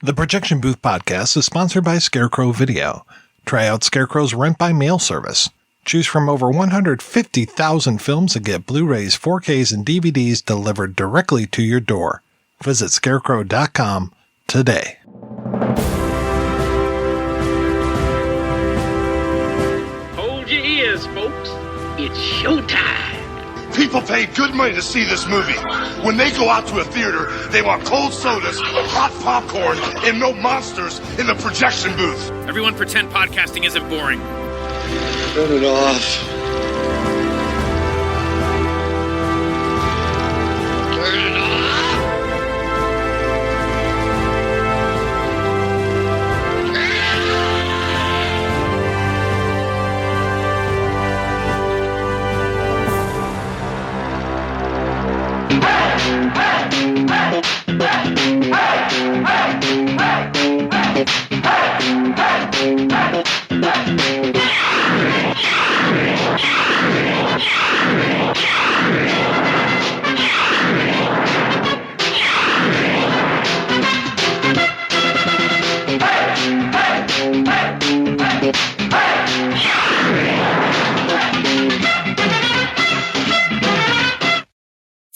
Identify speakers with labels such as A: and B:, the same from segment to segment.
A: The Projection Booth podcast is sponsored by Scarecrow Video. Try out Scarecrow's rent-by-mail service. Choose from over 150,000 films and get Blu-rays, 4Ks, and DVDs delivered directly to your door. Visit scarecrow.com today.
B: Hold your ears, folks. It's showtime.
C: People pay good money to see this movie. When they go out to a theater, they want cold sodas, hot popcorn, and no monsters in the projection booth.
D: Everyone pretend podcasting isn't boring.
C: Turn it off. Turn it off.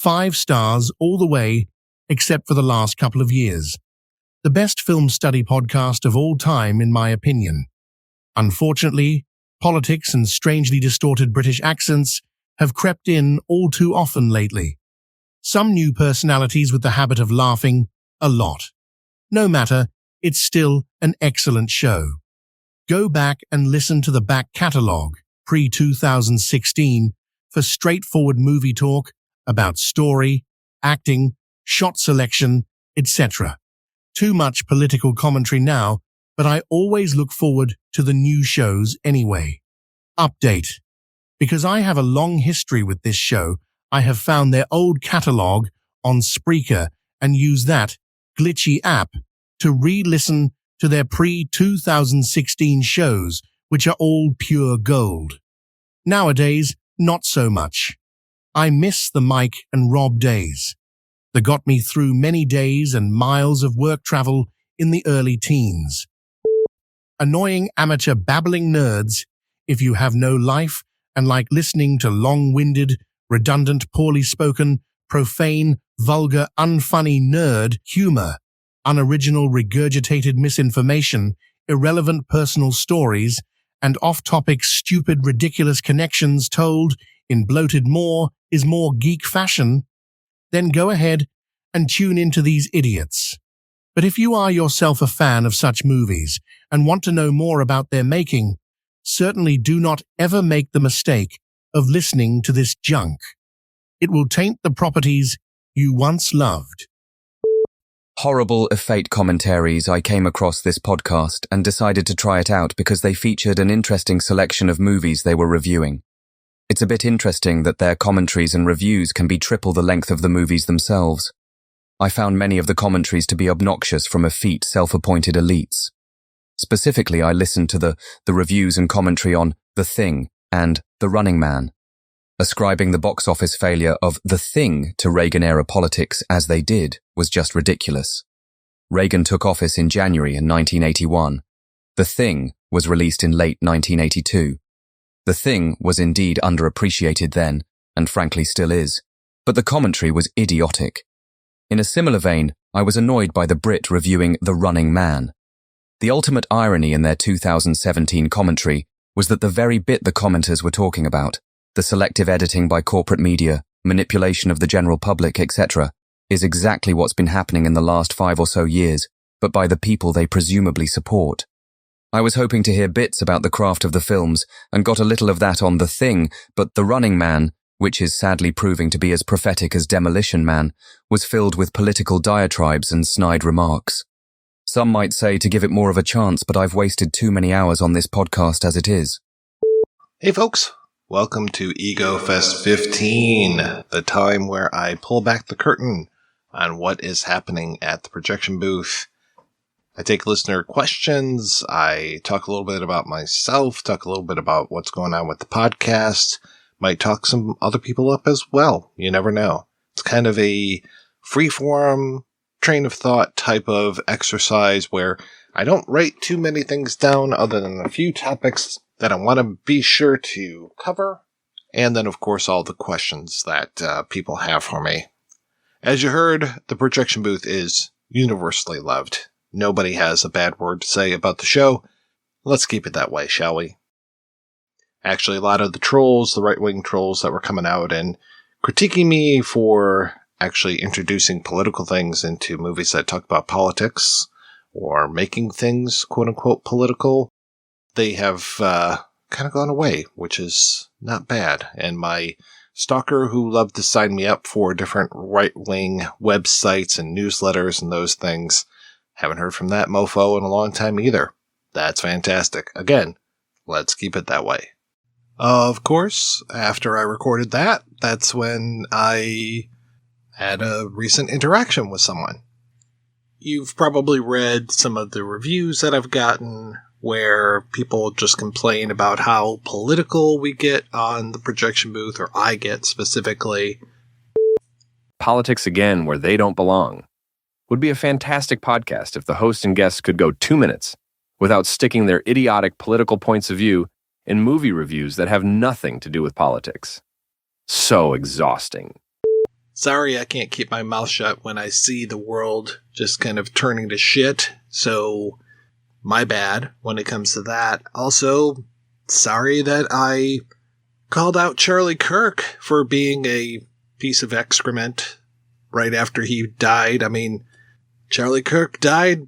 E: 5 stars all the way, except for the last couple of years. The best film study podcast of all time, in my opinion. Unfortunately, politics and strangely distorted British accents have crept in all too often lately. Some new personalities with the habit of laughing a lot. No matter, it's still an excellent show. Go back and listen to the back catalogue, pre-2016, for straightforward movie talk about story, acting, shot selection, etc. Too much political commentary now, but I always look forward to the new shows anyway. Update. Because I have a long history with this show, I have found their old catalogue on Spreaker and use that glitchy app to re-listen to their pre-2016 shows, which are all pure gold. Nowadays, not so much. I miss the Mike and Rob days. That got me through many days and miles of work travel in the early teens. Annoying amateur babbling nerds, if you have no life and like listening to long-winded, redundant, poorly spoken, profane, vulgar, unfunny nerd humor, unoriginal regurgitated misinformation, irrelevant personal stories, and off-topic stupid ridiculous connections told in bloated more is more geek fashion, then go ahead and tune into these idiots. But if you are yourself a fan of such movies and want to know more about their making, certainly do not ever make the mistake of listening to this junk. It will taint the properties you once loved.
F: Horrible effete commentaries. I came across this podcast and decided to try it out because they featured an interesting selection of movies they were reviewing. It's a bit interesting that their commentaries and reviews can be triple the length of the movies themselves. I found many of the commentaries to be obnoxious from effete, self-appointed elites. Specifically, I listened to the reviews and commentary on The Thing and The Running Man. Ascribing the box office failure of The Thing to Reagan-era politics as they did was just ridiculous. Reagan took office in January in 1981. The Thing was released in late 1982. The Thing was indeed underappreciated then, and frankly still is, but the commentary was idiotic. In a similar vein, I was annoyed by the Brit reviewing The Running Man. The ultimate irony in their 2017 commentary was that the very bit the commenters were talking about, the selective editing by corporate media, manipulation of the general public, etc., is exactly what's been happening in the last 5 or so years, but by the people they presumably support. I was hoping to hear bits about the craft of the films and got a little of that on The Thing, but The Running Man, which is sadly proving to be as prophetic as Demolition Man, was filled with political diatribes and snide remarks. Some might say to give it more of a chance, but I've wasted too many hours on this podcast as it is.
A: Hey folks, welcome to Ego Fest 15, the time where I pull back the curtain on what is happening at the projection booth. I take listener questions, I talk a little bit about myself, talk a little bit about what's going on with the podcast, might talk some other people up as well. You never know. It's kind of a free-form train of thought type of exercise where I don't write too many things down other than a few topics that I want to be sure to cover. And then, of course, all the questions that people have for me. As you heard, the projection booth is universally loved. Nobody has a bad word to say about the show. Let's keep it that way, shall we? Actually, a lot of the trolls, the right-wing trolls that were coming out and critiquing me for actually introducing political things into movies that talk about politics or making things, quote-unquote, political, they have kind of gone away, which is not bad. And my stalker who loved to sign me up for different right-wing websites and newsletters and those things, haven't heard from that mofo in a long time either. That's fantastic. Again, let's keep it that way. Of course, after I recorded that, that's when I had a recent interaction with someone. You've probably read some of the reviews that I've gotten where people just complain about how political we get on the projection booth, or I get specifically.
G: Politics again where they don't belong. Would be a fantastic podcast if the host and guests could go 2 minutes without sticking their idiotic political points of view in movie reviews that have nothing to do with politics. So exhausting.
A: Sorry, I can't keep my mouth shut when I see the world just kind of turning to shit, so my bad when it comes to that. Also, sorry that I called out Charlie Kirk for being a piece of excrement right after he died. I mean, Charlie Kirk died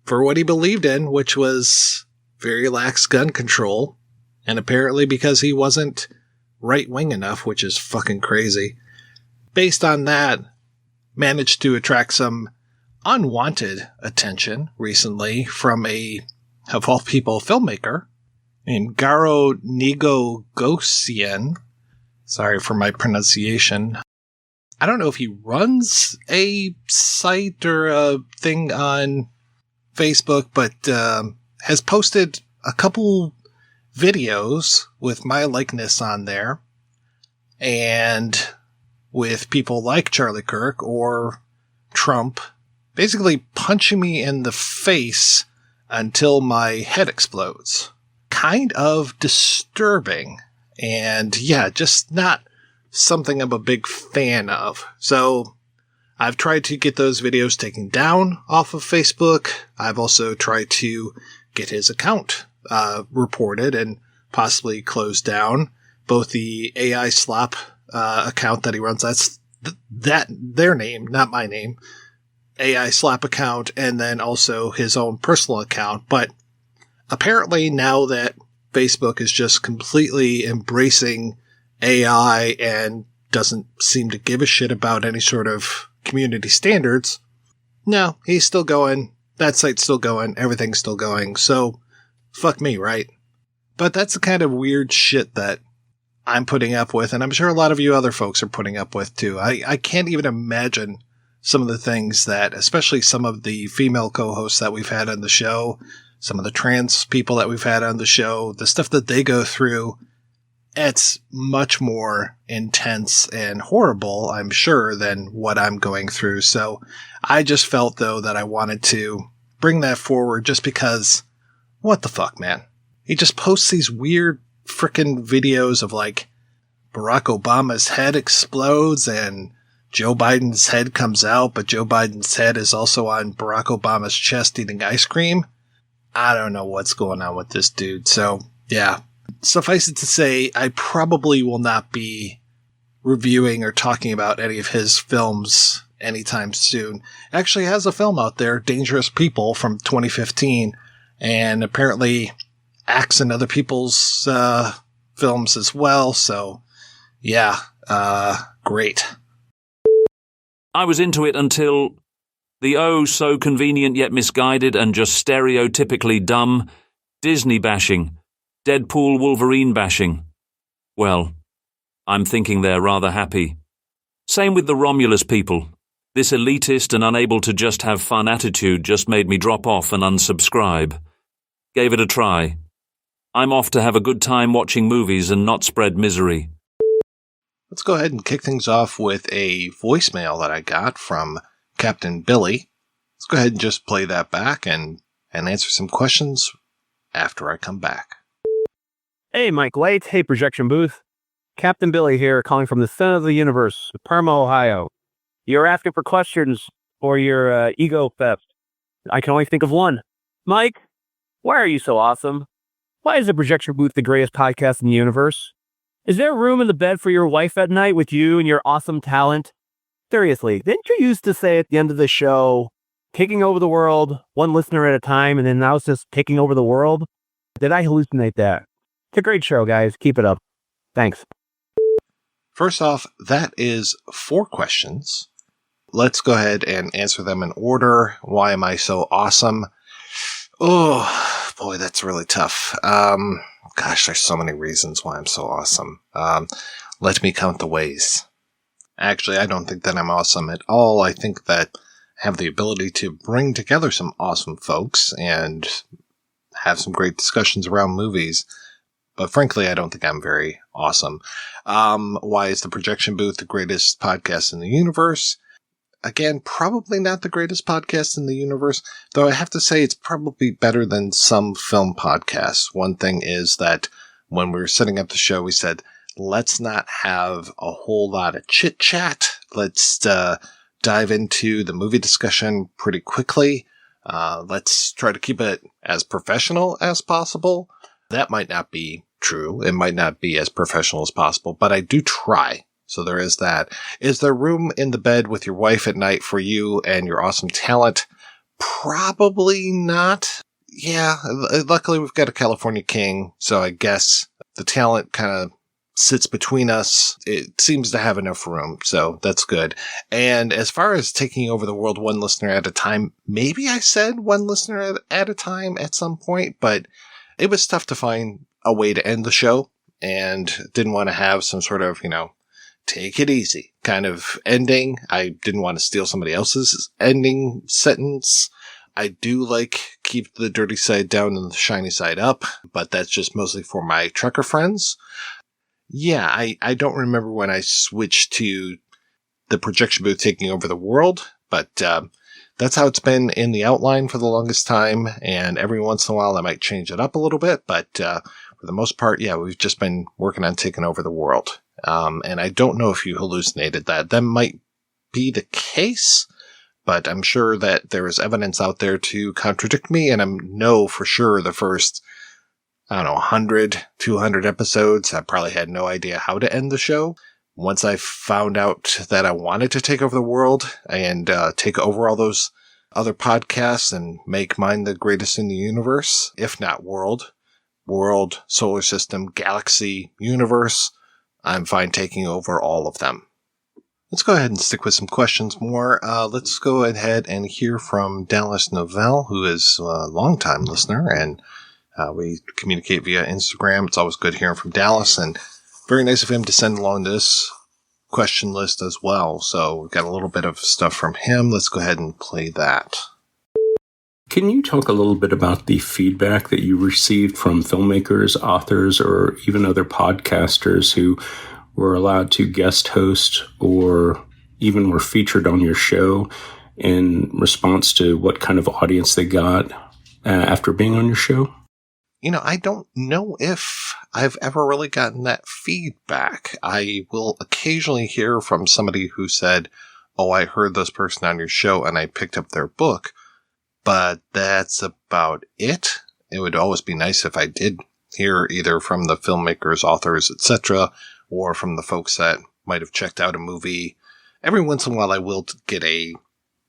A: for what he believed in, which was very lax gun control. And apparently because he wasn't right-wing enough, which is fucking crazy. Based on that, managed to attract some unwanted attention recently from a, of all people, filmmaker named Garo Negogosyan. Sorry for my pronunciation. I don't know if he runs a site or a thing on Facebook, but has posted a couple videos with my likeness on there, and with people like Charlie Kirk or Trump basically punching me in the face until my head explodes. Kind of disturbing, and yeah, just not something I'm a big fan of. So I've tried to get those videos taken down off of Facebook. I've also tried to get his account reported and possibly closed down. Both the AI Slap account that he runs, that's their name, not my name, AI Slap account, and then also his own personal account. But apparently now that Facebook is just completely embracing AI and doesn't seem to give a shit about any sort of community standards, no, he's still going, that site's still going, everything's still going, so fuck me, right? But that's the kind of weird shit that I'm putting up with, and I'm sure a lot of you other folks are putting up with too. I can't even imagine some of the things that, especially some of the female co-hosts that we've had on the show, some of the trans people that we've had on the show, the stuff that they go through, it's much more intense and horrible, I'm sure, than what I'm going through. So I just felt, though, that I wanted to bring that forward just because, what the fuck, man? He just posts these weird frickin' videos of, like, Barack Obama's head explodes and Joe Biden's head comes out, but Joe Biden's head is also on Barack Obama's chest eating ice cream. I don't know what's going on with this dude. So, yeah. Suffice it to say, I probably will not be reviewing or talking about any of his films anytime soon. Actually has a film out there, Dangerous People, from 2015, and apparently acts in other people's films as well. So, yeah, great.
H: I was into it until the so convenient yet misguided and just stereotypically dumb Disney bashing, Deadpool Wolverine bashing. Well, I'm thinking they're rather happy. Same with the Romulus people. This elitist and unable to just have fun attitude just made me drop off and unsubscribe. Gave it a try. I'm off to have a good time watching movies and not spread misery.
A: Let's go ahead and kick things off with a voicemail that I got from Captain Billy. Let's go ahead and just play that back and answer some questions after I come back.
I: Hey, Mike White. Hey, Projection Booth. Captain Billy here, calling from the center of the universe, Parma, Ohio. You're asking for questions for your ego fest. I can only think of one. Mike, why are you so awesome? Why is the Projection Booth the greatest podcast in the universe? Is there room in the bed for your wife at night with you and your awesome talent? Seriously, didn't you used to say at the end of the show, taking over the world, one listener at a time, and then now it's just taking over the world? Did I hallucinate that? It's a great show, guys. Keep it up. Thanks.
A: First off, that is 4 questions. Let's go ahead and answer them in order. Why am I so awesome? Oh, boy, that's really tough. Gosh, there's so many reasons why I'm so awesome. Let me count the ways. Actually, I don't think that I'm awesome at all. I think that I have the ability to bring together some awesome folks and have some great discussions around movies. But frankly, I don't think I'm very awesome. Why is the Projection Booth the greatest podcast in the universe? Again, probably not the greatest podcast in the universe, though I have to say it's probably better than some film podcasts. One thing is that when we were setting up the show, we said, let's not have a whole lot of chit-chat. Let's dive into the movie discussion pretty quickly. Let's try to keep it as professional as possible. That might not be true. It might not be as professional as possible, but I do try. So there is that. Is there room in the bed with your wife at night for you and your awesome talent? Probably not. Yeah, luckily we've got a California king, so I guess the talent kind of sits between us. It seems to have enough room, so that's good. And as far as taking over the world one listener at a time, maybe I said one listener at a time at some point, but it was tough to find a way to end the show and didn't want to have some sort of, take it easy kind of ending. I didn't want to steal somebody else's ending sentence. I do keep the dirty side down and the shiny side up, but that's just mostly for my trucker friends. Yeah, I don't remember when I switched to the Projection Booth taking over the world, but that's how it's been in the outline for the longest time, and every once in a while I might change it up a little bit, but for the most part, yeah, we've just been working on taking over the world. And I don't know if you hallucinated that. That might be the case, but I'm sure that there is evidence out there to contradict me, and I know for sure the first, 100, 200 episodes, I probably had no idea how to end the show. Once I found out that I wanted to take over the world and take over all those other podcasts and make mine the greatest in the universe, if not world, solar system, galaxy, universe, I'm fine taking over all of them. Let's go ahead and stick with some questions more. Let's go ahead and hear from Dallas Norvell, who is a longtime listener, and we communicate via Instagram. It's always good hearing from Dallas, and very nice of him to send along this question list as well. So we've got a little bit of stuff from him. Let's go ahead and play that.
J: Can you talk a little bit about the feedback that you received from filmmakers, authors, or even other podcasters who were allowed to guest host or even were featured on your show in response to what kind of audience they got after being on your show?
A: I don't know if I've ever really gotten that feedback. I will occasionally hear from somebody who said, oh, I heard this person on your show and I picked up their book. But that's about it. It would always be nice if I did hear either from the filmmakers, authors, etc., or from the folks that might have checked out a movie. Every once in a while I will get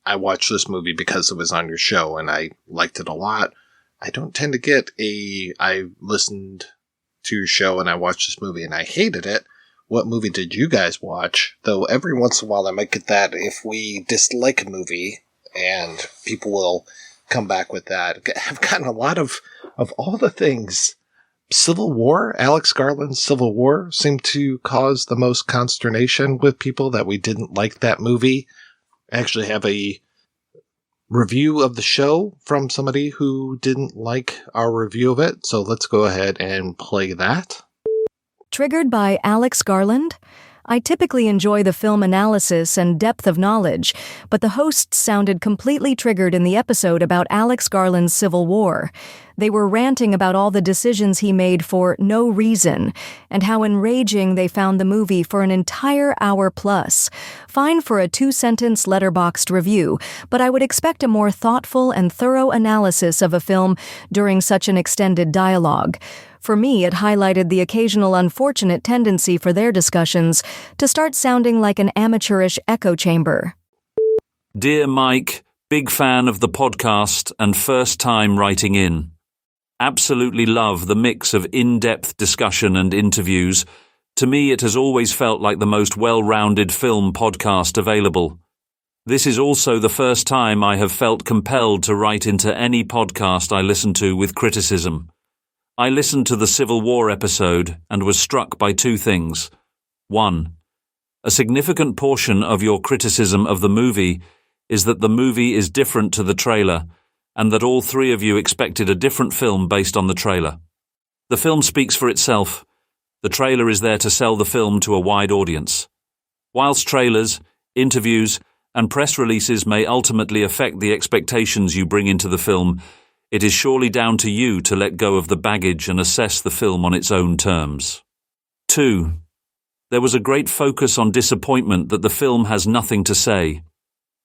A: I watched this movie because it was on your show and I liked it a lot. I don't tend to get I listened to your show and I watched this movie and I hated it. What movie did you guys watch? Though every once in a while I might get that if we dislike a movie, and people will come back with that. I've gotten a lot of all the things. Civil War, Alex Garland's Civil War seemed to cause the most consternation with people that we didn't like that movie. I actually have a review of the show from somebody who didn't like our review of it. So let's go ahead and play that.
K: Triggered by Alex Garland? I typically enjoy the film analysis and depth of knowledge, but the hosts sounded completely triggered in the episode about Alex Garland's Civil War. They were ranting about all the decisions he made for no reason, and how enraging they found the movie for an entire hour plus. Fine for a 2-sentence letterboxed review, but I would expect a more thoughtful and thorough analysis of a film during such an extended dialogue. For me, it highlighted the occasional unfortunate tendency for their discussions to start sounding like an amateurish echo chamber.
H: Dear Mike, big fan of the podcast and first time writing in. Absolutely love the mix of in-depth discussion and interviews. To me, it has always felt like the most well-rounded film podcast available. This is also the first time I have felt compelled to write into any podcast I listen to with criticism. I listened to the Civil War episode and was struck by two things. 1. A significant portion of your criticism of the movie is that the movie is different to the trailer, and that all three of you expected a different film based on the trailer. The film speaks for itself. The trailer is there to sell the film to a wide audience. Whilst trailers, interviews, and press releases may ultimately affect the expectations you bring into the film, it is surely down to you to let go of the baggage and assess the film on its own terms. 2. There was a great focus on disappointment that the film has nothing to say.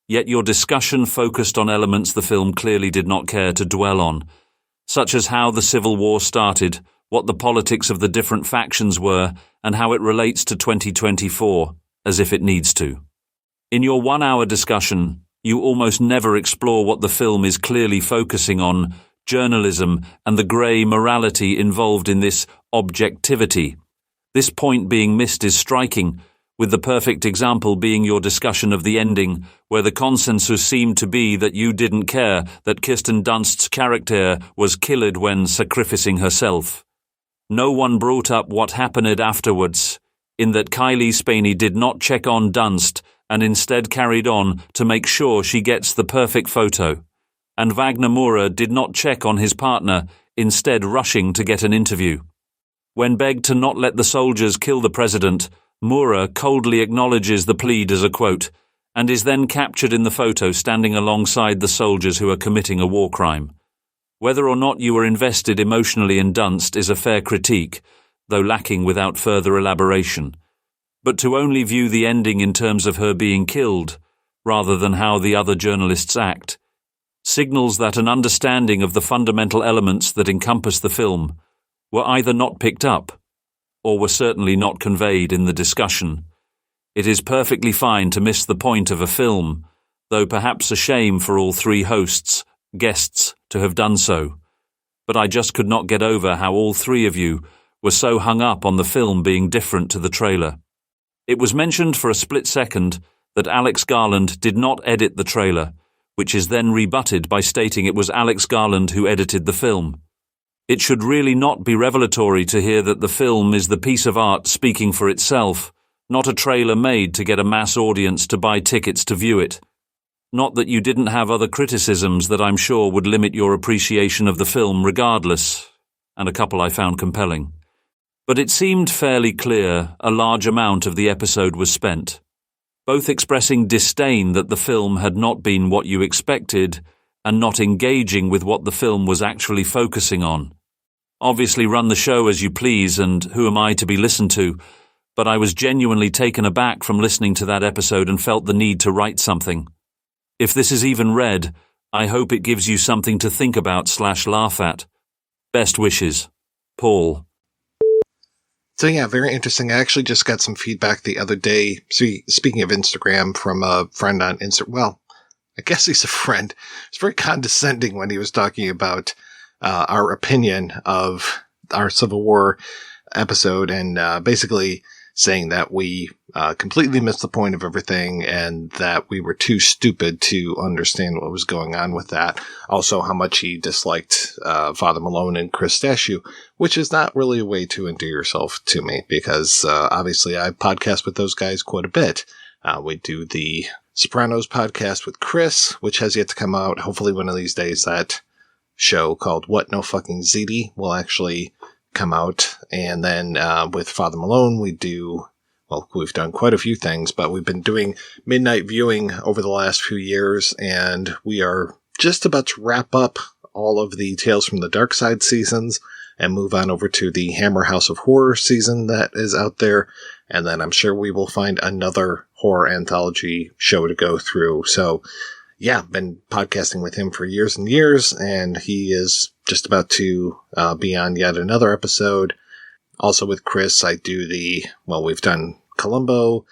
H: Yet your discussion focused on elements the film clearly did not care to dwell on, such as how the Civil War started, what the politics of the different factions were, and how it relates to 2024, as if it needs to. In your 1-hour discussion, you almost never explore what the film is clearly focusing on, journalism and the grey morality involved in this objectivity. This point being missed is striking, with the perfect example being your discussion of the ending, where the consensus seemed to be that you didn't care that Kirsten Dunst's character was killed when sacrificing herself. No one brought up what happened afterwards, in that Kylie Spaney did not check on Dunst and instead carried on to make sure she gets the perfect photo. And Wagner Moura did not check on his partner, instead rushing to get an interview. When begged to not let the soldiers kill the president, Moura coldly acknowledges the plead as a quote, and is then captured in the photo standing alongside the soldiers who are committing a war crime. Whether or not you were invested emotionally in Dunst is a fair critique, though lacking without further elaboration. But to only view the ending in terms of her being killed, rather than how the other journalists act, signals that an understanding of the fundamental elements that encompass the film were either not picked up, or were certainly not conveyed in the discussion. It is perfectly fine to miss the point of a film, though perhaps a shame for all three guests, to have done so. But I just could not get over how all three of you were so hung up on the film being different to the trailer. It was mentioned for a split second that Alex Garland did not edit the trailer, which is then rebutted by stating it was Alex Garland who edited the film. It should really not be revelatory to hear that the film is the piece of art speaking for itself, not a trailer made to get a mass audience to buy tickets to view it. Not that you didn't have other criticisms that I'm sure would limit your appreciation of the film regardless, and a couple I found compelling. But it seemed fairly clear a large amount of the episode was spent, both expressing disdain that the film had not been what you expected and not engaging with what the film was actually focusing on. Obviously run the show as you please, and who am I to be listened to, but I was genuinely taken aback from listening to that episode and felt the need to write something. If this is even read, I hope it gives you something to think about / laugh at. Best wishes, Paul.
A: So yeah, very interesting. I actually just got some feedback the other day. Speaking of Instagram, from a friend on Instagram. Well, I guess he's a friend. He's very condescending when he was talking about our opinion of our Civil War episode, and basically saying that we completely missed the point of everything and that we were too stupid to understand what was going on with that. Also, how much he disliked Father Malone and Chris Stashew, which is not really a way to endear yourself to me, because obviously I podcast with those guys quite a bit. We do the Sopranos podcast with Chris, which has yet to come out. Hopefully one of these days that show called What No Fucking Ziti will actually come out. And then with Father Malone, we do, well, we've done quite a few things, but we've been doing midnight viewing over the last few years, and we are just about to wrap up all of the Tales from the Dark Side seasons and move on over to the Hammer House of Horror season that is out there. And then I'm sure we will find another horror anthology show to go through. So yeah, been podcasting with him for years and years, and he is just about to be on yet another episode. Also with Chris, I do we've done Columbo,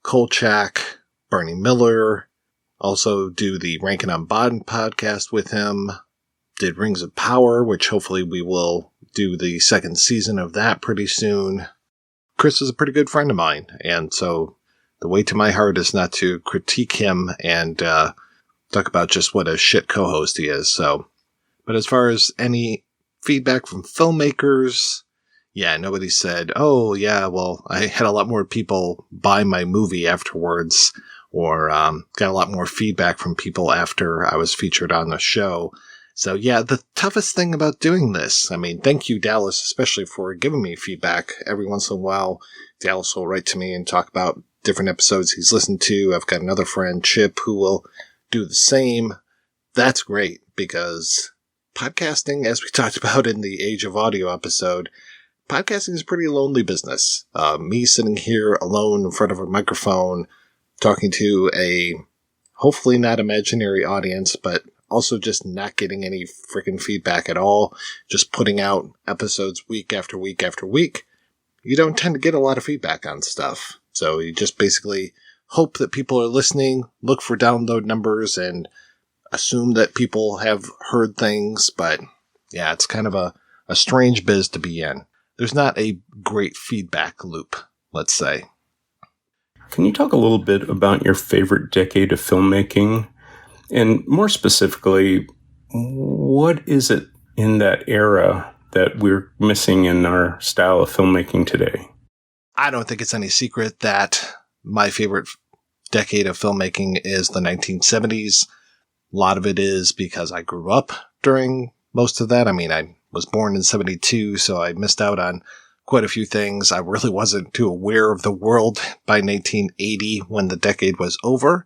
A: Kolchak, Barney Miller, also do the Rankin on Bond podcast with him, did Rings of Power, which hopefully we will do the second season of that pretty soon. Chris is a pretty good friend of mine, and so the way to my heart is not to critique him and talk about just what a shit co-host he is. So, but as far as any feedback from filmmakers, yeah, nobody said, oh yeah, well, I had a lot more people buy my movie afterwards, or got a lot more feedback from people after I was featured on the show. So yeah, the toughest thing about doing this, I mean, thank you, Dallas, especially for giving me feedback. Every once in a while, Dallas will write to me and talk about different episodes he's listened to. I've got another friend, Chip, who will do the same. That's great, because podcasting, as we talked about in the Age of Audio episode, podcasting is a pretty lonely business. Me sitting here alone in front of a microphone, talking to a hopefully not imaginary audience, but also just not getting any freaking feedback at all, just putting out episodes week after week after week. You don't tend to get a lot of feedback on stuff. So you just basically hope that people are listening, look for download numbers, and assume that people have heard things. But yeah, it's kind of a strange biz to be in. There's not a great feedback loop, let's say.
J: Can you talk a little bit about your favorite decade of filmmaking? And more specifically, what is it in that era that we're missing in our style of filmmaking today?
A: I don't think it's any secret that my favorite decade of filmmaking is the 1970s. A lot of it is because I grew up during most of that. I mean, I was born in 72, so I missed out on quite a few things. I really wasn't too aware of the world by 1980 when the decade was over,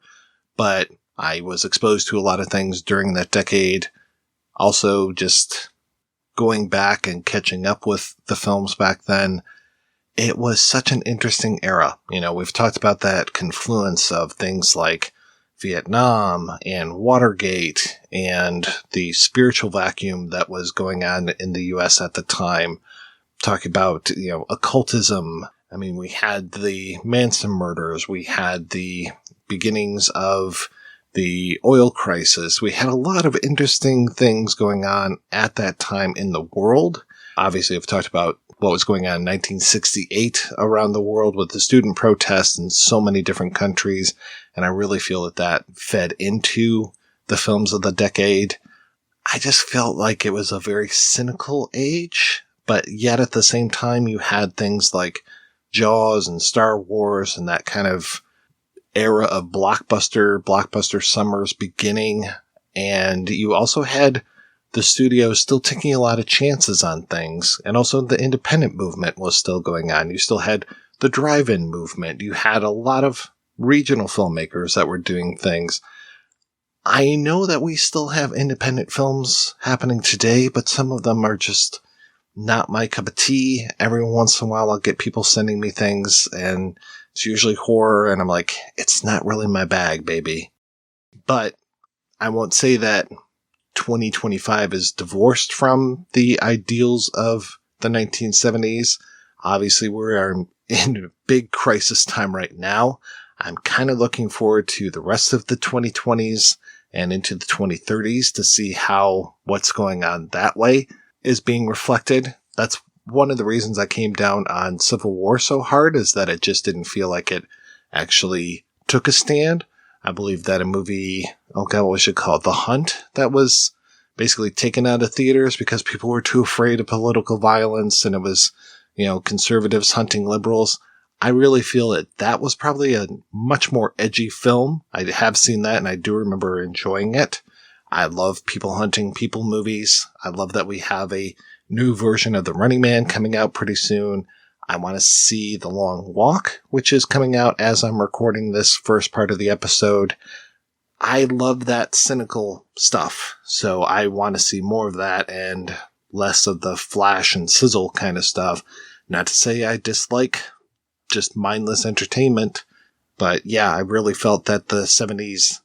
A: but I was exposed to a lot of things during that decade. Also, just going back and catching up with the films back then, it was such an interesting era. You know, we've talked about that confluence of things like Vietnam and Watergate and the spiritual vacuum that was going on in the U.S. at the time. Talking about, occultism. I mean, we had the Manson murders. We had the beginnings of the oil crisis. We had a lot of interesting things going on at that time in the world. Obviously, I've talked about what was going on in 1968 around the world with the student protests in so many different countries. And I really feel that fed into the films of the decade. I just felt like it was a very cynical age, but yet at the same time, you had things like Jaws and Star Wars and that kind of era of blockbuster summers beginning. And you also had the studio still taking a lot of chances on things. And also the independent movement was still going on. You still had the drive-in movement. You had a lot of regional filmmakers that were doing things. I know that we still have independent films happening today, but some of them are just not my cup of tea. Every once in a while I'll get people sending me things, and it's usually horror, and I'm like, it's not really my bag, baby. But I won't say that 2025 is divorced from the ideals of the 1970s. Obviously, we are in a big crisis time right now. I'm kind of looking forward to the rest of the 2020s and into the 2030s to see how what's going on that way is being reflected. That's one of the reasons I came down on Civil War so hard, is that it just didn't feel like it actually took a stand. I believe that a movie, what was it called? The Hunt, that was basically taken out of theaters because people were too afraid of political violence, and it was, conservatives hunting liberals. I really feel that was probably a much more edgy film. I have seen that, and I do remember enjoying it. I love people hunting people movies. I love that we have a new version of The Running Man coming out pretty soon. I want to see The Long Walk, which is coming out as I'm recording this first part of the episode. I love that cynical stuff, so I want to see more of that and less of the flash and sizzle kind of stuff. Not to say I dislike just mindless entertainment, but yeah, I really felt that the 70s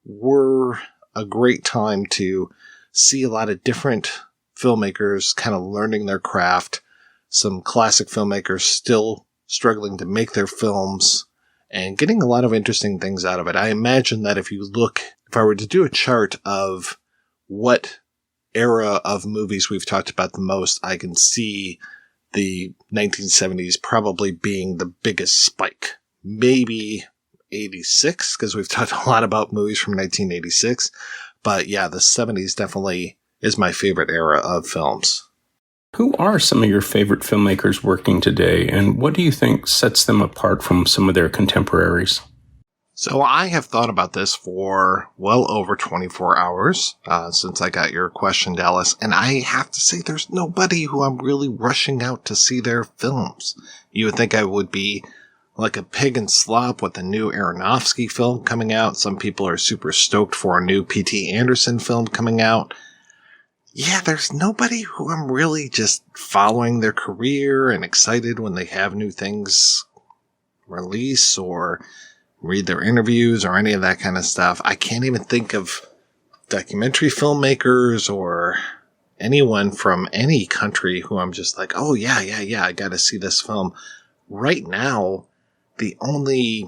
A: were a great time to see a lot of different filmmakers kind of learning their craft, some classic filmmakers still struggling to make their films, and getting a lot of interesting things out of it. I imagine that if I were to do a chart of what era of movies we've talked about the most, I can see the 1970s probably being the biggest spike. Maybe 86, because we've talked a lot about movies from 1986. But yeah, the 70s definitely is my favorite era of films.
J: Who are some of your favorite filmmakers working today, and what do you think sets them apart from some of their contemporaries?
A: So I have thought about this for well over 24 hours since I got your question, Dallas, and I have to say there's nobody who I'm really rushing out to see their films. You would think I would be like a pig in slop with a new Aronofsky film coming out. Some people are super stoked for a new P.T. Anderson film coming out. Yeah, there's nobody who I'm really just following their career and excited when they have new things release or read their interviews or any of that kind of stuff. I can't even think of documentary filmmakers or anyone from any country who I'm just like, oh yeah, I gotta see this film. Right now, the only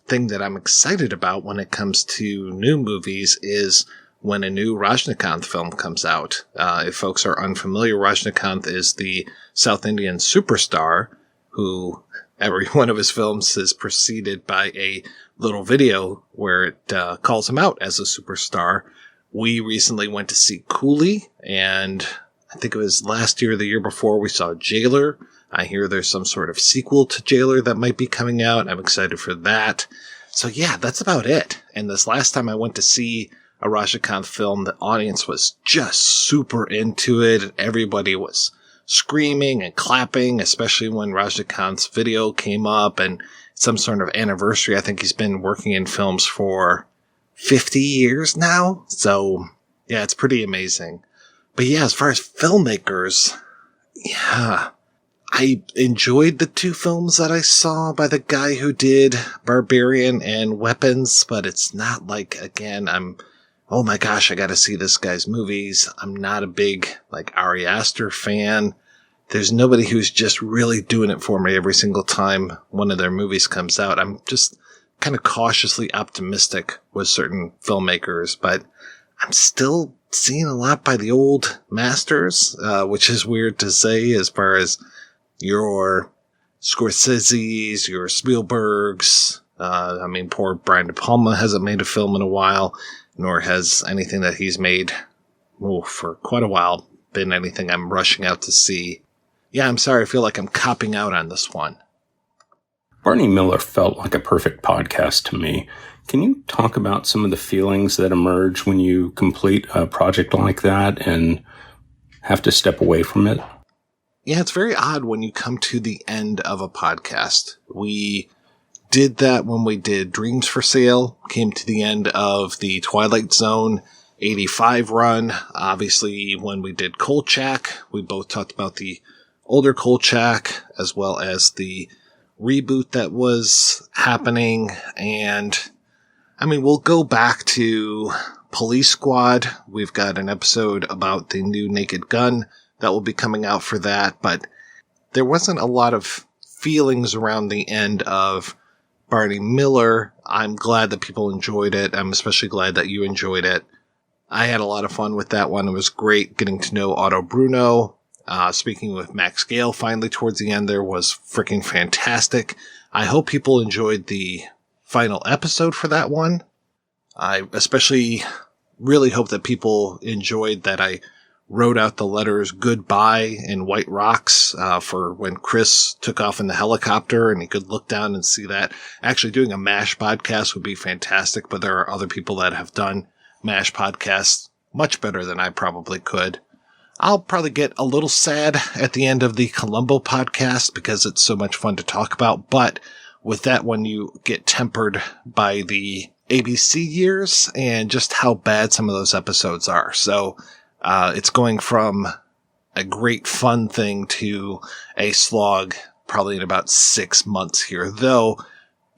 A: thing that I'm excited about when it comes to new movies is when a new Rajnikanth film comes out. If folks are unfamiliar, Rajnikanth is the South Indian superstar who every one of his films is preceded by a little video where it calls him out as a superstar. We recently went to see Coolie, and I think it was last year or the year before we saw Jailer. I hear there's some sort of sequel to Jailer that might be coming out. I'm excited for that. So yeah, that's about it. And this last time I went to see a Rajnikanth film, the audience was just super into it, and everybody was screaming and clapping, especially when Rajnikanth's video came up and some sort of anniversary. I think he's been working in films for 50 years now. So yeah, it's pretty amazing. But yeah, as far as filmmakers, yeah, I enjoyed the two films that I saw by the guy who did Barbarian and Weapons, but it's not like, again, oh my gosh, I gotta see this guy's movies. I'm not a big, Ari Aster fan. There's nobody who's just really doing it for me every single time one of their movies comes out. I'm just kind of cautiously optimistic with certain filmmakers, but I'm still seeing a lot by the old masters, which is weird to say as far as your Scorsese's, your Spielberg's. Poor Brian De Palma hasn't made a film in a while, nor has anything that he's made for quite a while been anything I'm rushing out to see. Yeah, I'm sorry. I feel like I'm copping out on this one.
J: Barney Miller felt like a perfect podcast to me. Can you talk about some of the feelings that emerge when you complete a project like that and have to step away from it?
A: Yeah, it's very odd when you come to the end of a podcast. We did that when we did Dreams for Sale, came to the end of the Twilight Zone 85 run. Obviously, when we did Kolchak, we both talked about the older Kolchak as well as the reboot that was happening. And we'll go back to Police Squad. We've got an episode about the new Naked Gun that will be coming out for that, but there wasn't a lot of feelings around the end of Barney Miller. I'm glad that people enjoyed it. I'm especially glad that you enjoyed it. I had a lot of fun with that one. It was great getting to know Otto Bruno. Speaking with Max Gale finally towards the end there was freaking fantastic. I hope people enjoyed the final episode for that one. I especially really hope that people enjoyed that I wrote out the letters goodbye in white rocks for when Chris took off in the helicopter and he could look down and see that. Actually, doing a MASH podcast would be fantastic, but there are other people that have done MASH podcasts much better than I probably could. I'll probably get a little sad at the end of the Columbo podcast because it's so much fun to talk about. But with that one, you get tempered by the ABC years and just how bad some of those episodes are. So it's going from a great fun thing to a slog probably in about 6 months here. Though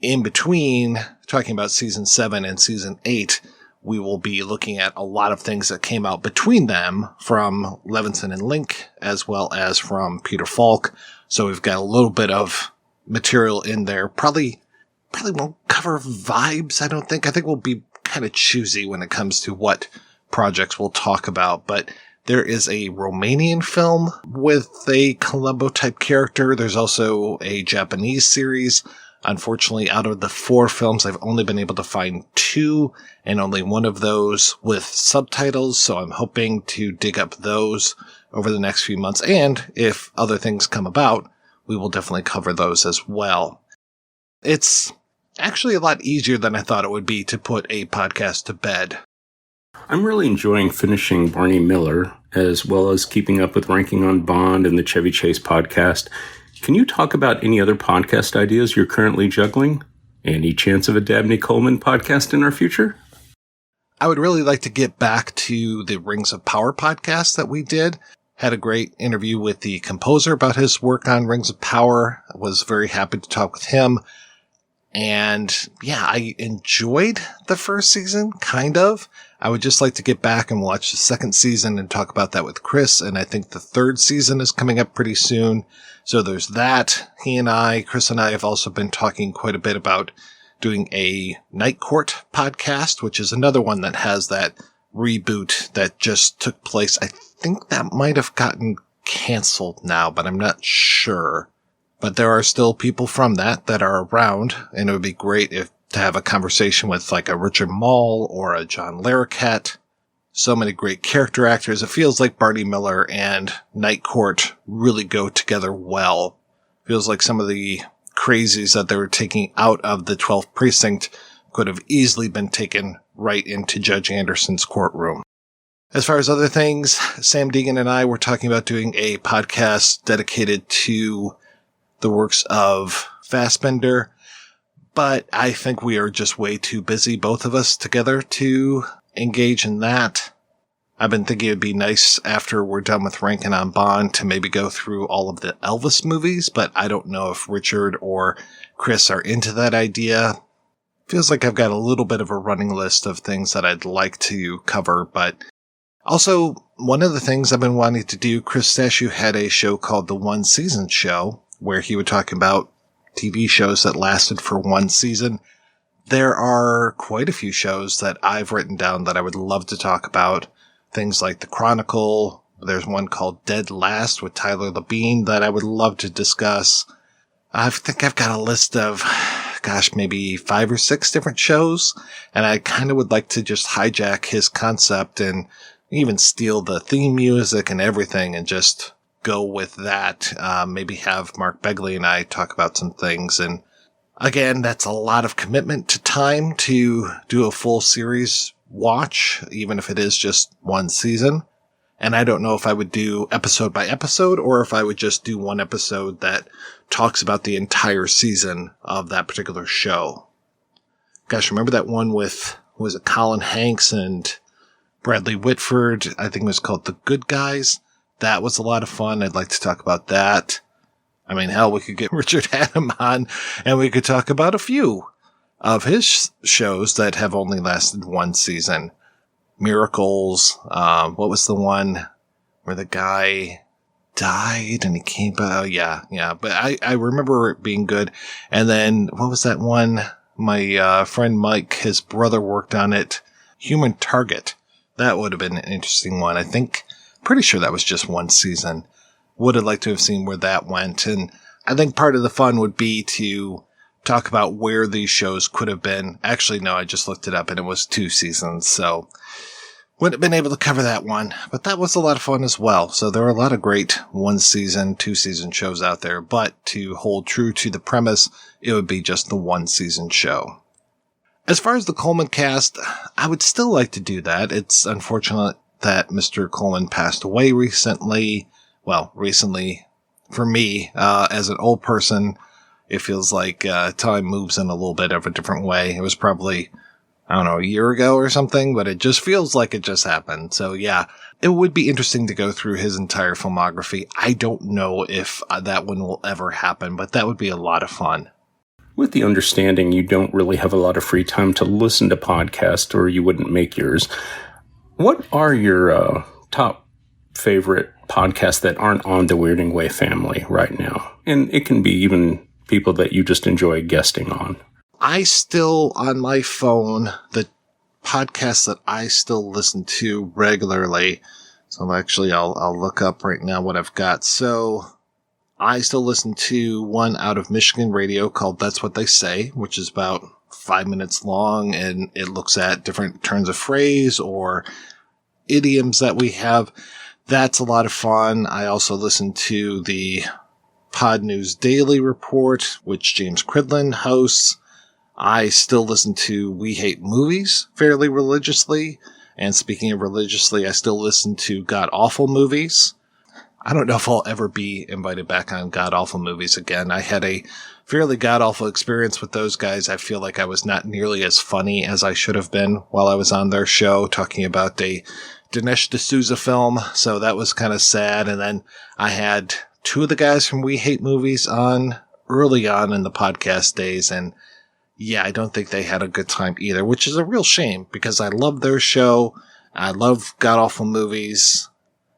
A: in between talking about season 7 and season 8, we will be looking at a lot of things that came out between them from Levinson and Link, as well as from Peter Falk. So we've got a little bit of material in there. Probably won't cover vibes, I don't think. I think we'll be kind of choosy when it comes to what projects we'll talk about. But there is a Romanian film with a Columbo-type character. There's also a Japanese series. Unfortunately, out of the 4 films, I've only been able to find 2, and only one of those with subtitles, so I'm hoping to dig up those over the next few months. And if other things come about, we will definitely cover those as well. It's actually a lot easier than I thought it would be to put a podcast to bed.
J: I'm really enjoying finishing Barney Miller, as well as keeping up with Ranking on Bond and the Chevy Chase podcast. Can you talk about any other podcast ideas you're currently juggling? Any chance of a Dabney Coleman podcast in our future?
A: I would really like to get back to the Rings of Power podcast that we did. Had a great interview with the composer about his work on Rings of Power. I was very happy to talk with him. And yeah, I enjoyed the first season, kind of. I would just like to get back and watch the second season and talk about that with Chris. And I think the third season is coming up pretty soon. So there's that. Chris and I have also been talking quite a bit about doing a Night Court podcast, which is another one that has that reboot that just took place. I think that might have gotten canceled now, but I'm not sure. But there are still people from that are around, and it would be great to have a conversation with like a Richard Mall or a John Larroquette. So many great character actors. It feels like Barney Miller and Night Court really go together well. Feels like some of the crazies that they were taking out of the 12th precinct could have easily been taken right into Judge Anderson's courtroom. As far as other things, Sam Deegan and I were talking about doing a podcast dedicated to the works of Fassbender, but I think we are just way too busy, both of us together, to engage in that. I've been thinking it'd be nice after we're done with Rankin' on Bond to maybe go through all of the Elvis movies, but I don't know if Richard or Chris are into that idea. Feels like I've got a little bit of a running list of things that I'd like to cover, but also one of the things I've been wanting to do, Chris Stashew had a show called The One Season Show, where he would talk about TV shows that lasted for one season. There are quite a few shows that I've written down that I would love to talk about. Things like The Chronicle. There's one called Dead Last with Tyler Labine that I would love to discuss. I think I've got a list of, maybe 5 or 6 different shows. And I kind of would like to just hijack his concept and even steal the theme music and everything and just go with that. Maybe have Mark Begley and I talk about some things. And again, that's a lot of commitment to time to do a full series watch, even if it is just one season. And I don't know if I would do episode by episode or if I would just do one episode that talks about the entire season of that particular show. Remember that one with, was it Colin Hanks and Bradley Whitford? I think it was called The Good Guys. That was a lot of fun. I'd like to talk about that. I mean, hell, we could get Richard Hatem on and we could talk about a few of his shows that have only lasted one season. Miracles. What was the one where the guy died and he came back? Yeah. But I remember it being good. And then what was that one? My friend Mike, his brother worked on it. Human Target. That would have been an interesting one. Pretty sure that was just one season. Would have liked to have seen where that went. And I think part of the fun would be to talk about where these shows could have been. Actually, no, I just looked it up and it was 2 seasons. So wouldn't have been able to cover that one, but that was a lot of fun as well. So there are a lot of great 1 season, 2 season shows out there, but to hold true to the premise, it would be just the 1 season show. As far as the Coleman cast, I would still like to do that. It's unfortunate that Mr. Coleman passed away recently. Well, recently for me, as an old person, it feels like time moves in a little bit of a different way. It was probably, I don't know, a year ago or something, but it just feels like it just happened. So yeah, it would be interesting to go through his entire filmography. I don't know if that one will ever happen, but that would be a lot of fun.
J: With the understanding you don't really have a lot of free time to listen to podcasts or you wouldn't make yours, what are your top favorite podcasts that aren't on the Weirding Way family right now? And it can be even people that you just enjoy guesting on.
A: I still, on my phone, the podcasts that I still listen to regularly, so actually I'll look up right now what I've got. So I still listen to one out of Michigan radio called That's What They Say, which is about 5 minutes long, and it looks at different turns of phrase or idioms that we have. That's a lot of fun. I also listen to the Pod News Daily Report, which James Cridlin hosts. I still listen to We Hate Movies fairly religiously. And speaking of religiously, I still listen to God Awful Movies. I don't know if I'll ever be invited back on God Awful Movies again. I had a fairly God awful experience with those guys. I feel like I was not nearly as funny as I should have been while I was on their show talking about a Dinesh D'Souza film. So that was kind of sad. And then I had two of the guys from We Hate Movies on early on in the podcast days. And yeah, I don't think they had a good time either, which is a real shame because I love their show. I love God Awful Movies.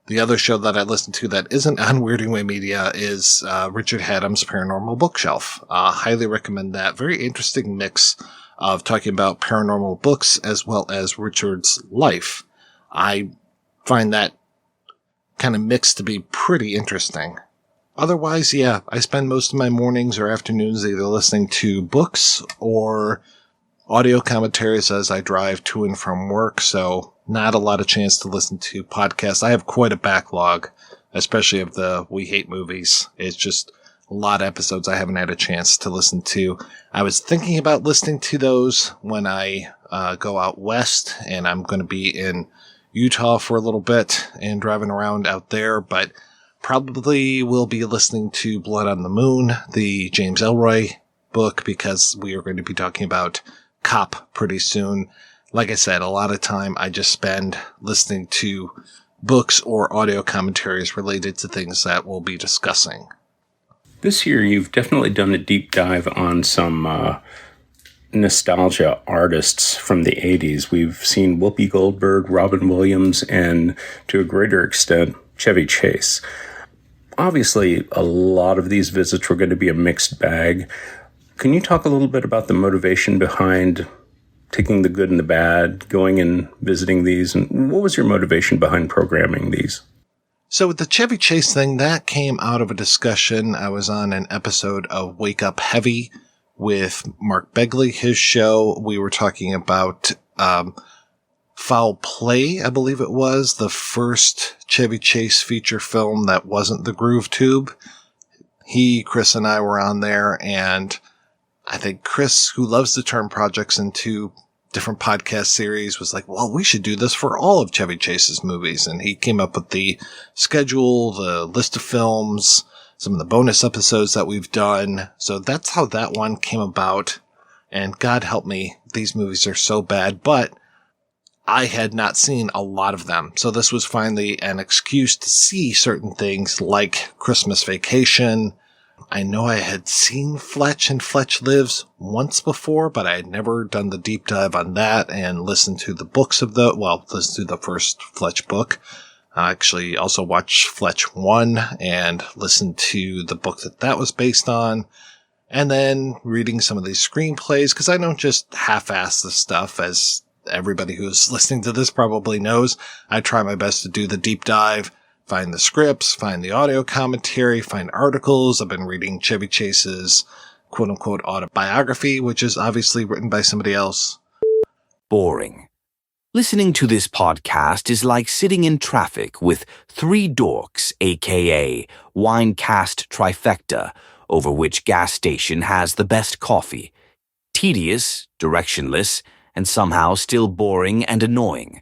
A: The other show that I listen to that isn't on Weirding Way Media is Richard Haddam's Paranormal Bookshelf. Highly recommend that. Very interesting mix of talking about paranormal books as well as Richard's life. I find that kind of mix to be pretty interesting. Otherwise, yeah, I spend most of my mornings or afternoons either listening to books or audio commentaries as I drive to and from work, so not a lot of chance to listen to podcasts. I have quite a backlog, especially of the We Hate Movies. It's just a lot of episodes I haven't had a chance to listen to. I was thinking about listening to those when I go out west, and I'm going to be in Utah for a little bit and driving around out there, but probably will be listening to Blood on the Moon, the James Ellroy book, because we are going to be talking about Cop pretty soon. Like I said, a lot of time I just spend listening to books or audio commentaries related to things that we'll be discussing.
J: This year, you've definitely done a deep dive on some nostalgia artists from the 80s. We've seen Whoopi Goldberg, Robin Williams, and to a greater extent, Chevy Chase. Obviously, a lot of these visits were going to be a mixed bag. Can you talk a little bit about the motivation behind taking the good and the bad, going and visiting these, and what was your motivation behind programming these?
A: So with the Chevy Chase thing, that came out of a discussion. I was on an episode of Wake Up Heavy with Mark Begley, his show. We were talking about Foul Play, I believe it was, the first Chevy Chase feature film that wasn't The Groove Tube. Chris and I were on there, and I think Chris, who loves to turn projects into different podcast series, was like, well, we should do this for all of Chevy Chase's movies. And he came up with the schedule, the list of films, some of the bonus episodes that we've done. So that's how that one came about. And God help me, these movies are so bad, but I had not seen a lot of them. So this was finally an excuse to see certain things like Christmas Vacation. I know I had seen Fletch and Fletch Lives once before, but I had never done the deep dive on that and listened to the books of listen to the first Fletch book. I actually also watched Fletch 1 and listened to the book that was based on. And then reading some of these screenplays, because I don't just half-ass this stuff, as everybody who's listening to this probably knows. I try my best to do the deep dive, find the scripts, find the audio commentary, find articles. I've been reading Chevy Chase's quote-unquote autobiography, which is obviously written by somebody else.
L: Boring. Listening to this podcast is like sitting in traffic with three dorks, aka Winecast Trifecta, over which gas station has the best coffee. Tedious, directionless, and somehow still boring and annoying.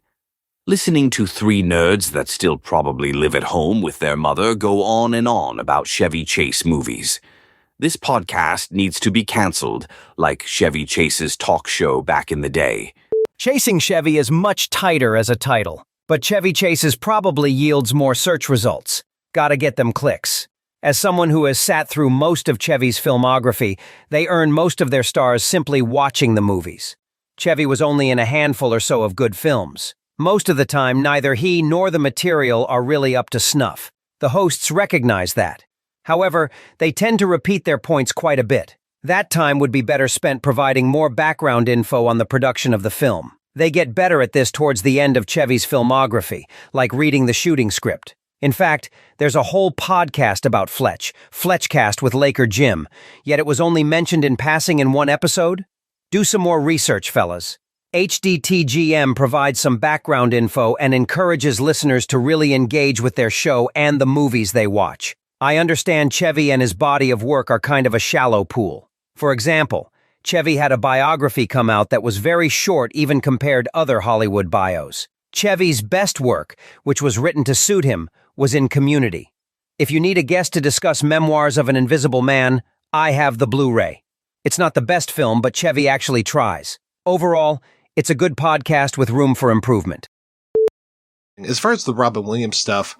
L: Listening to three nerds that still probably live at home with their mother go on and on about Chevy Chase movies. This podcast needs to be canceled, like Chevy Chase's talk show back in the day.
M: Chasing Chevy is much tighter as a title, but Chevy Chases probably yields more search results. Gotta get them clicks. As someone who has sat through most of Chevy's filmography, they earn most of their stars simply watching the movies. Chevy was only in a handful or so of good films. Most of the time, neither he nor the material are really up to snuff. The hosts recognize that. However, they tend to repeat their points quite a bit. That time would be better spent providing more background info on the production of the film. They get better at this towards the end of Chevy's filmography, like reading the shooting script. In fact, there's a whole podcast about Fletchcast with Laker Jim, yet it was only mentioned in passing in one episode? Do some more research, fellas. HDTGM provides some background info and encourages listeners to really engage with their show and the movies they watch. I understand Chevy and his body of work are kind of a shallow pool. For example, Chevy had a biography come out that was very short even compared to other Hollywood bios. Chevy's best work, which was written to suit him, was in Community. If you need a guest to discuss Memoirs of an Invisible Man, I have the Blu-ray. It's not the best film, but Chevy actually tries. Overall, it's a good podcast with room for improvement.
A: As far as the Robin Williams stuff,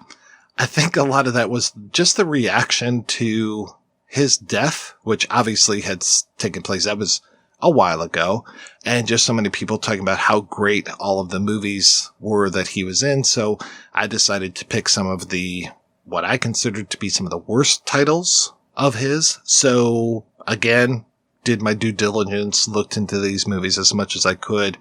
A: I think a lot of that was just the reaction to his death, which obviously had taken place. That was a while ago. And just so many people talking about how great all of the movies were that he was in. So I decided to pick some of what I considered to be some of the worst titles of his. So again, did my due diligence, looked into these movies as much as I could.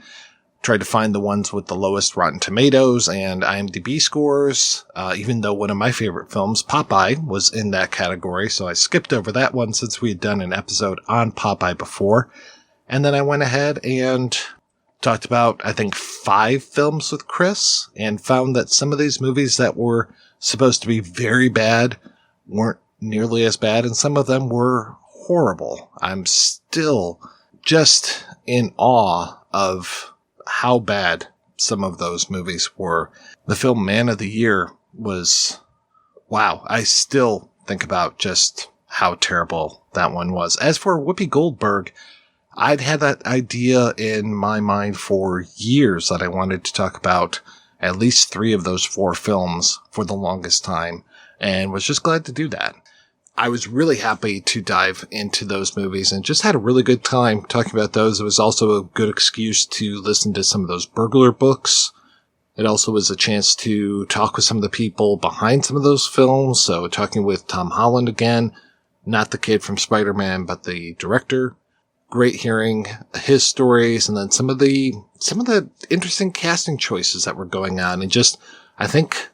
A: Tried to find the ones with the lowest Rotten Tomatoes and IMDb scores, even though one of my favorite films, Popeye, was in that category. So I skipped over that one since we had done an episode on Popeye before. And then I went ahead and talked about, I think, 5 films with Chris and found that some of these movies that were supposed to be very bad weren't nearly as bad, and some of them were horrible. I'm still just in awe of how bad some of those movies were. The film Man of the Year was, wow, I still think about just how terrible that one was. As for Whoopi Goldberg, I'd had that idea in my mind for years that I wanted to talk about at least 3 of those 4 films for the longest time, and was just glad to do that. I was really happy to dive into those movies and just had a really good time talking about those. It was also a good excuse to listen to some of those burglar books. It also was a chance to talk with some of the people behind some of those films. So talking with Tom Holland again, not the kid from Spider-Man, but the director. Great hearing his stories, and then some of the interesting casting choices that were going on. And just, I think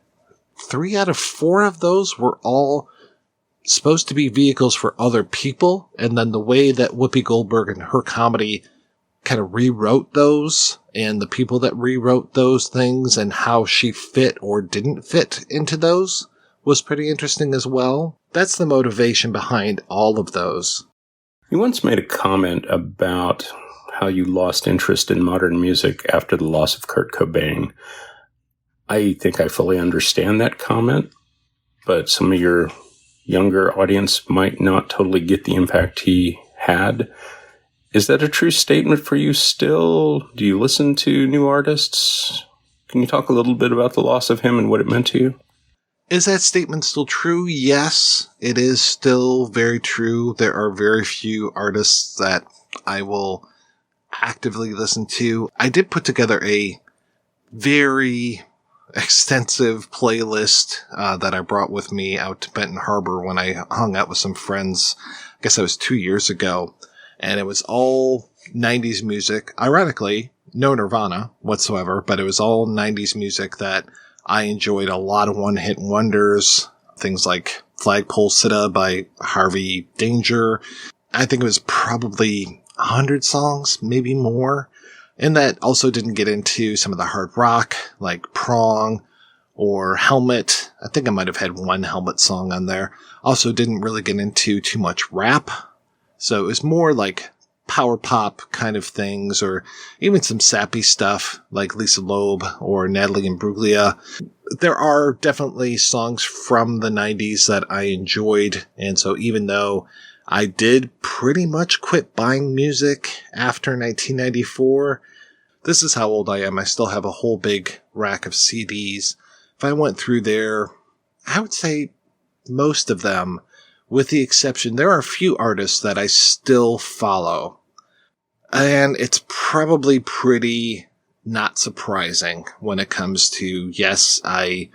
A: 3 out of 4 of those were all supposed to be vehicles for other people, and then the way that Whoopi Goldberg and her comedy kind of rewrote those, and the people that rewrote those things, and how she fit or didn't fit into those was pretty interesting as well. That's the motivation behind all of those.
J: You once made a comment about how you lost interest in modern music after the loss of Kurt Cobain. I think I fully understand that comment, but some of your younger audience might not totally get the impact he had. Is that a true statement for you still? Do you listen to new artists? Can you talk a little bit about the loss of him and what it meant to you?
A: Is that statement still true? Yes, it is still very true. There are very few artists that I will actively listen to. I did put together a very extensive playlist that I brought with me out to Benton Harbor when I hung out with some friends. I guess that was 2 years ago. And it was all 90s music. Ironically, no Nirvana whatsoever, but it was all 90s music that I enjoyed. A lot of one-hit wonders, things like Flagpole Sitta by Harvey Danger. I think it was probably 100 songs, maybe more. And that also didn't get into some of the hard rock, like Prong or Helmet. I think I might have had one Helmet song on there. Also didn't really get into too much rap. So it was more like power pop kind of things, or even some sappy stuff like Lisa Loeb or Natalie Imbruglia. There are definitely songs from the 90s that I enjoyed, and so even though I did pretty much quit buying music after 1994, this is how old I am. I still have a whole big rack of CDs. If I went through there, I would say most of them, with the exception, there are a few artists that I still follow. And it's probably pretty not surprising when it comes to, yes, I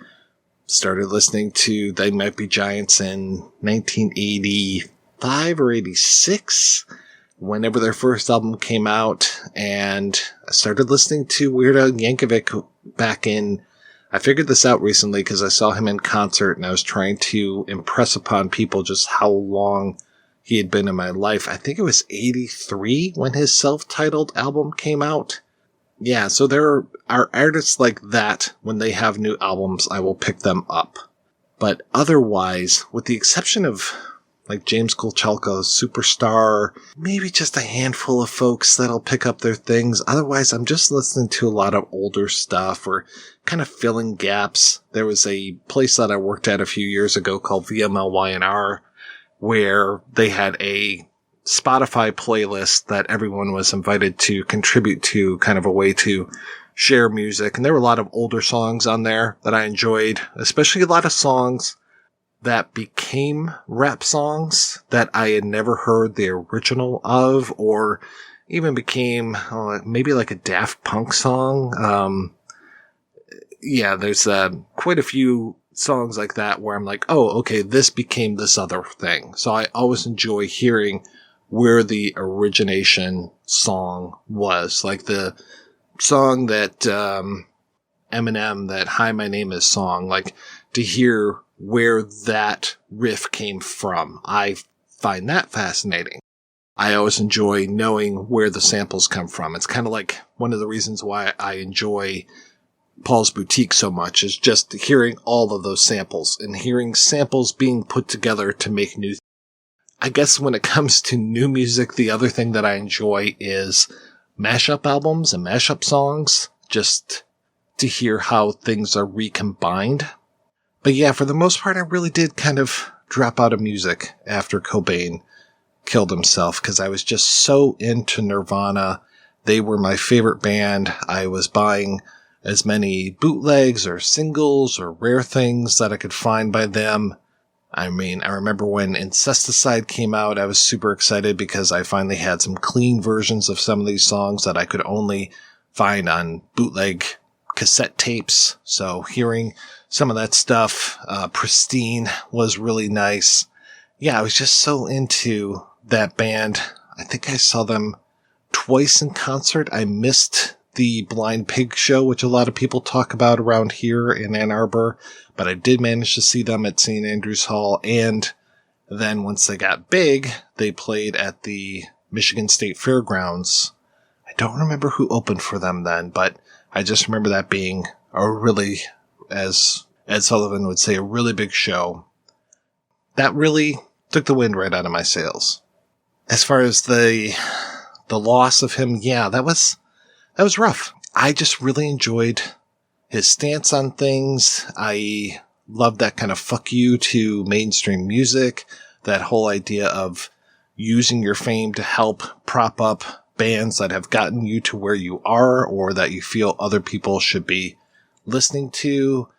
A: started listening to They Might Be Giants in 1985 or 86, whenever their first album came out, and I started listening to Weird Al Yankovic back in, I figured this out recently because I saw him in concert and I was trying to impress upon people just how long he had been in my life. I think it was 83 when his self-titled album came out. Yeah, so there are artists like that. When they have new albums, I will pick them up. But otherwise, with the exception of like James Kulchalka's Superstar, maybe just a handful of folks that'll pick up their things. Otherwise, I'm just listening to a lot of older stuff or kind of filling gaps. There was a place that I worked at a few years ago called VMLY&R, where they had a Spotify playlist that everyone was invited to contribute to, kind of a way to share music. And there were a lot of older songs on there that I enjoyed, especially a lot of songs that became rap songs that I had never heard the original of, or even became maybe like a Daft Punk song. Yeah, there's quite a few songs like that where I'm like, oh, okay, this became this other thing. So I always enjoy hearing where the origination song was. Like the song that Eminem, that Hi, My Name Is song, like to hear where that riff came from. I find that fascinating. I always enjoy knowing where the samples come from. It's kind of like one of the reasons why I enjoy Paul's Boutique so much, is just hearing all of those samples and hearing samples being put together to make new. I guess when it comes to new music, the other thing that I enjoy is mashup albums and mashup songs, just to hear how things are recombined. But yeah, for the most part, I really did kind of drop out of music after Cobain killed himself, because I was just so into Nirvana. They were my favorite band. I was buying as many bootlegs or singles or rare things that I could find by them. I mean, I remember when Incesticide came out, I was super excited because I finally had some clean versions of some of these songs that I could only find on bootleg cassette tapes. So hearing some of that stuff, Pristine, was really nice. Yeah, I was just so into that band. I think I saw them twice in concert. I missed the Blind Pig show, which a lot of people talk about around here in Ann Arbor, but I did manage to see them at St. Andrews Hall. And then once they got big, they played at the Michigan State Fairgrounds. I don't remember who opened for them then, but I just remember that being a really, as Ed Sullivan would say, a really big show. That really took the wind right out of my sails. As far as the loss of him, yeah, that was rough. I just really enjoyed his stance on things. I loved that kind of fuck you to mainstream music, that whole idea of using your fame to help prop up bands that have gotten you to where you are, or that you feel other people should be listening to.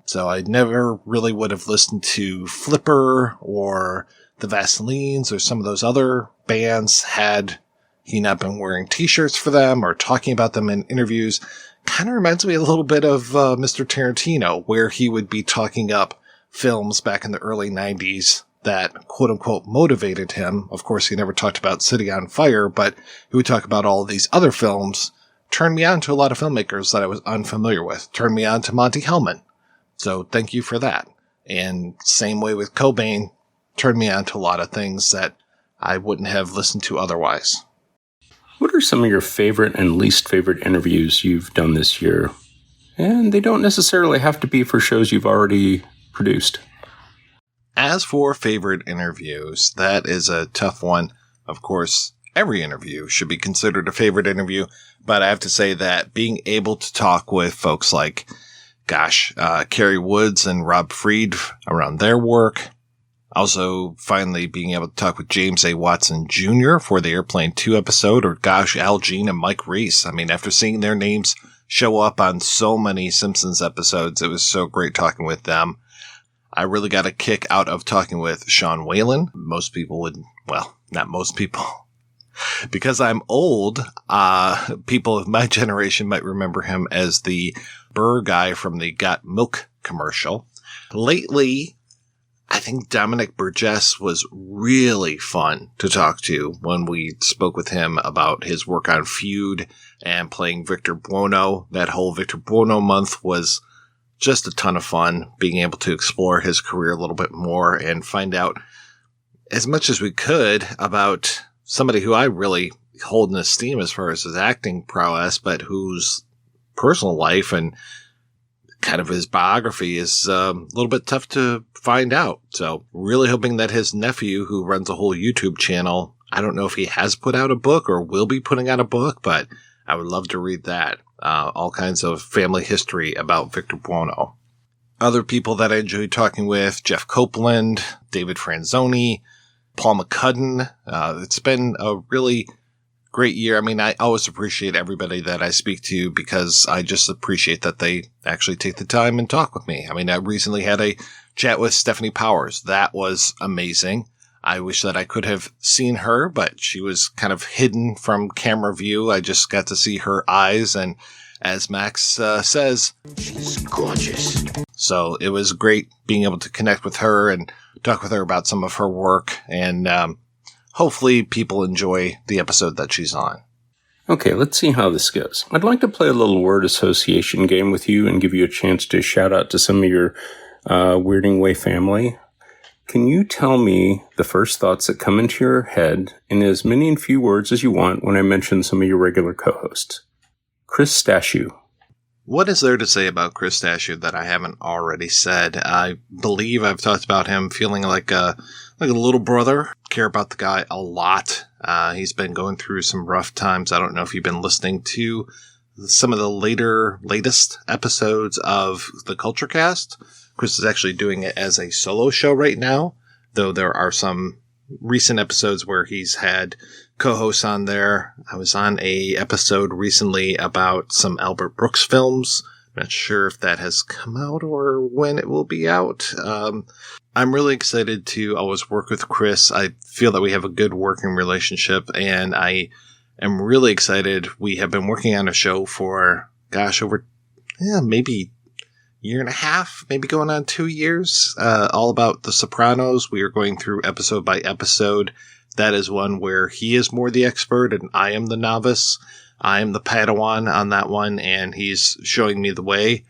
A: So I never really would have listened to Flipper or the Vaselines or some of those other bands had he not been wearing t-shirts for them or talking about them in interviews. Kind of reminds me a little bit of Mr. Tarantino, where he would be talking up films back in the early 90s that quote-unquote motivated him. Of course, he never talked about City on Fire, but he would talk about all of these other films. Turned me on to a lot of filmmakers that I was unfamiliar with. Turned me on to Monty Hellman. So thank you for that. And same way with Cobain, turned me on to a lot of things that I wouldn't have listened to otherwise.
J: What are some of your favorite and least favorite interviews you've done this year? And they don't necessarily have to be for shows you've already produced.
A: As for favorite interviews, that is a tough one. Of course, every interview should be considered a favorite interview, but I have to say that being able to talk with folks like, Kerry Woods and Rob Fried around their work, also finally being able to talk with James A. Watson Jr. for the Airplane 2 episode, or Al Jean and Mike Reese. I mean, after seeing their names show up on so many Simpsons episodes, it was so great talking with them. I really got a kick out of talking with Sean Whalen. Most people would, well, not most people. Because I'm old, people of my generation might remember him as the Burr guy from the Got Milk commercial. Lately, I think Dominic Burgess was really fun to talk to when we spoke with him about his work on Feud and playing Victor Buono. That whole Victor Buono month was just a ton of fun, being able to explore his career a little bit more and find out as much as we could about somebody who I really hold in esteem as far as his acting prowess, but whose personal life and kind of his biography is a little bit tough to find out. So really hoping that his nephew, who runs a whole YouTube channel, I don't know if he has put out a book or will be putting out a book, but I would love to read that. All kinds of family history about Victor Buono. Other people that I enjoyed talking with, Jeff Copeland, David Franzoni, Paul McCudden. It's been a really great year. I mean, I always appreciate everybody that I speak to because I just appreciate that they actually take the time and talk with me. I mean, I recently had a chat with Stephanie Powers. That was amazing. I wish that I could have seen her, but she was kind of hidden from camera view. I just got to see her eyes, and as Max says, she's gorgeous. So it was great being able to connect with her and talk with her about some of her work, and hopefully people enjoy the episode that she's on.
J: Okay, let's see how this goes. I'd like to play a little word association game with you and give you a chance to shout out to some of your Weirding Way family. Can you tell me the first thoughts that come into your head in as many and few words as you want when I mention some of your regular co-hosts? Chris Stashew.
A: What is there to say about Chris Stashew that I haven't already said? I believe I've talked about him feeling like a little brother. Care about the guy a lot. He's been going through some rough times. I don't know if you've been listening to some of the latest episodes of the Culture Cast. Chris is actually doing it as a solo show right now, though there are some recent episodes where he's had co-hosts on there. I was on a episode recently about some Albert Brooks films. I'm not sure if that has come out or when it will be out. I'm really excited to always work with Chris. I feel that we have a good working relationship, and I am really excited. We have been working on a show for, over maybe year and a half, maybe going on 2 years, all about The Sopranos. We are going through episode by episode. That is one where he is more the expert and I am the novice. I am the Padawan on that one, and he's showing me the way.